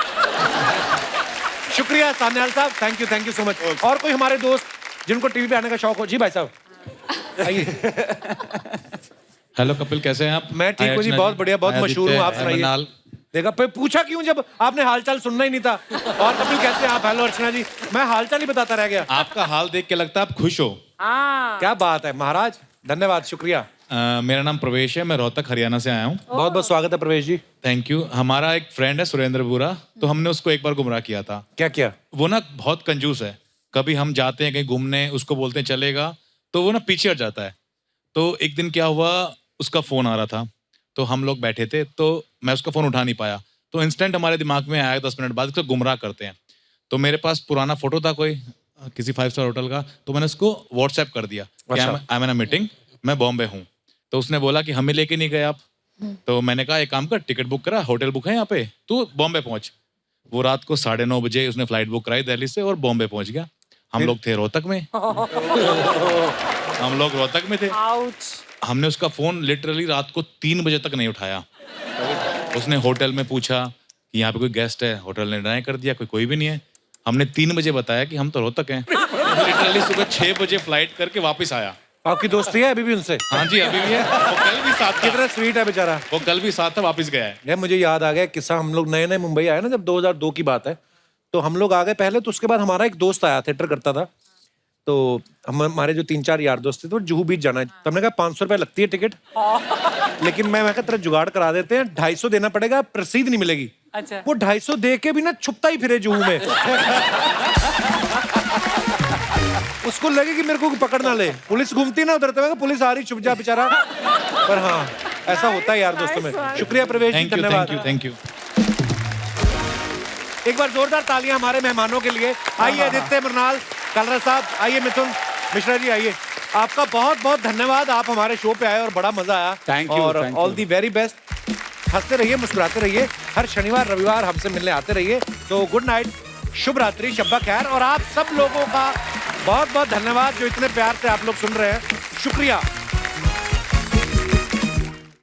शुक्रिया सान्याल साहब, थैंक यू सो मच। और कोई हमारे दोस्त जिनको टीवी पे आने का शौक हो? जी भाई साहब आइए। हेलो कपिल, कैसे हैं आप? मैं ठीक हूँ जी, बहुत बढ़िया, बहुत मशहूर हूँ। आप सुनाइए। देखा, पूछा क्यों जब आपने हालचाल सुनना ही नहीं था? और कपिल कैसे हैं आप? हेलो अर्चना जी। मैं हालचाल ही बताता रह गया। आपका हाल देख के लगता है आप खुश हो। क्या बात है महाराज, धन्यवाद, शुक्रिया। मेरा नाम प्रवेश है, मैं रोहतक हरियाणा से आया हूँ। बहुत बहुत स्वागत है प्रवेश जी। Thank you. हमारा एक फ्रेंड है सुरेंद्र बुरा, तो हमने उसको एक बार गुमराह किया था। क्या किया? वो ना बहुत कंजूस है, कभी हम जाते हैं कहीं घूमने, उसको बोलते हैं चलेगा, तो वो ना पीछे हट जाता है। तो एक दिन क्या हुआ, उसका फोन आ रहा था, तो हम लोग बैठे थे, तो मैं उसका फोन उठा नहीं पाया, तो इंस्टेंट हमारे दिमाग में आया 10 मिनट बाद उसको गुमराह करते हैं। तो मेरे पास पुराना फोटो था कोई किसी 5 स्टार होटल का, तो मैंने उसको व्हाट्सएप कर दिया, I am in a meeting, मैं बॉम्बे हूँ। तो उसने बोला कि हमें लेके नहीं गए आप। तो मैंने कहा एक काम कर, टिकट बुक करा, होटल बुक है यहाँ पे, तू बॉम्बे पहुंच। वो रात को 9:30 बजे उसने फ्लाइट बुक कराई दिल्ली से और बॉम्बे पहुंच गया। हम लोग थे रोहतक में। हम लोग रोहतक में थे। हमने उसका फोन लिटरली रात को 3 बजे तक नहीं उठाया। उसने होटल में पूछा कि यहाँ पे कोई गेस्ट है, होटल ने डिनाई कर दिया, कोई भी नहीं है। हमने 3 बजे बताया कि हम तो रोहतक हैं। लिटरली सुबह 6 बजे फ्लाइट करके वापस आया। आपकी दोस्ती है अभी भी उनसे? हाँ जी, अभी भी है। वो कल भी साथ था। कितना स्वीट है बेचारा। वो कल भी साथ था, वापस गया है। यार मुझे याद आ गया किस्सा, हम लोग नए नए मुंबई आए ना, जब 2002 की बात है, तो हम लोग आ गए पहले, तो उसके बाद हमारा एक दोस्त आया, थिएटर करता था, तो हमारे जो 3-4 यार दोस्त थे, तो जुहू बीच जाना है। तो हमने कहा 500 रुपये लगती है टिकट, लेकिन मैं कहा तेरा जुगाड़ करा देते हैं, 250 देना पड़ेगा, रसीद नहीं मिलेगी। अच्छा। वो 250 दे के भी ना छुपता ही फिरे जुहू में। उसको लगे कि मेरे को पकड़ ना ले, पुलिस घूमती ना उधर, तो पुलिस आ रही, छुप जा बेचारा। पर हाँ, ऐसा होता है यार दोस्तों में। शुक्रिया प्रवेश जी, धन्यवाद। Thank you. एक बार जोरदार तालियां हमारे मेहमानों के लिए। आइए आदित्य मरनाल, कलरा साहब, आइए मिथुन मिश्रा जी, आइए। आपका बहुत बहुत धन्यवाद, आप हमारे शो पे आए और बड़ा मजा आया। Thank you, और thank all you. The very best. हंसते रहिए, मुस्कुराते रहिए, हर शनिवार रविवार हमसे मिलने आते रहिए। तो गुड नाइट, शुभ रात्रि, शब्बा खैर। और आप सब लोगों का बहुत बहुत धन्यवाद जो इतने प्यार से आप लोग सुन रहे हैं, शुक्रिया।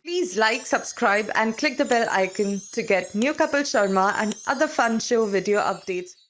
Please like, subscribe and click the bell icon to get new Kapil Sharma and other fun show video updates.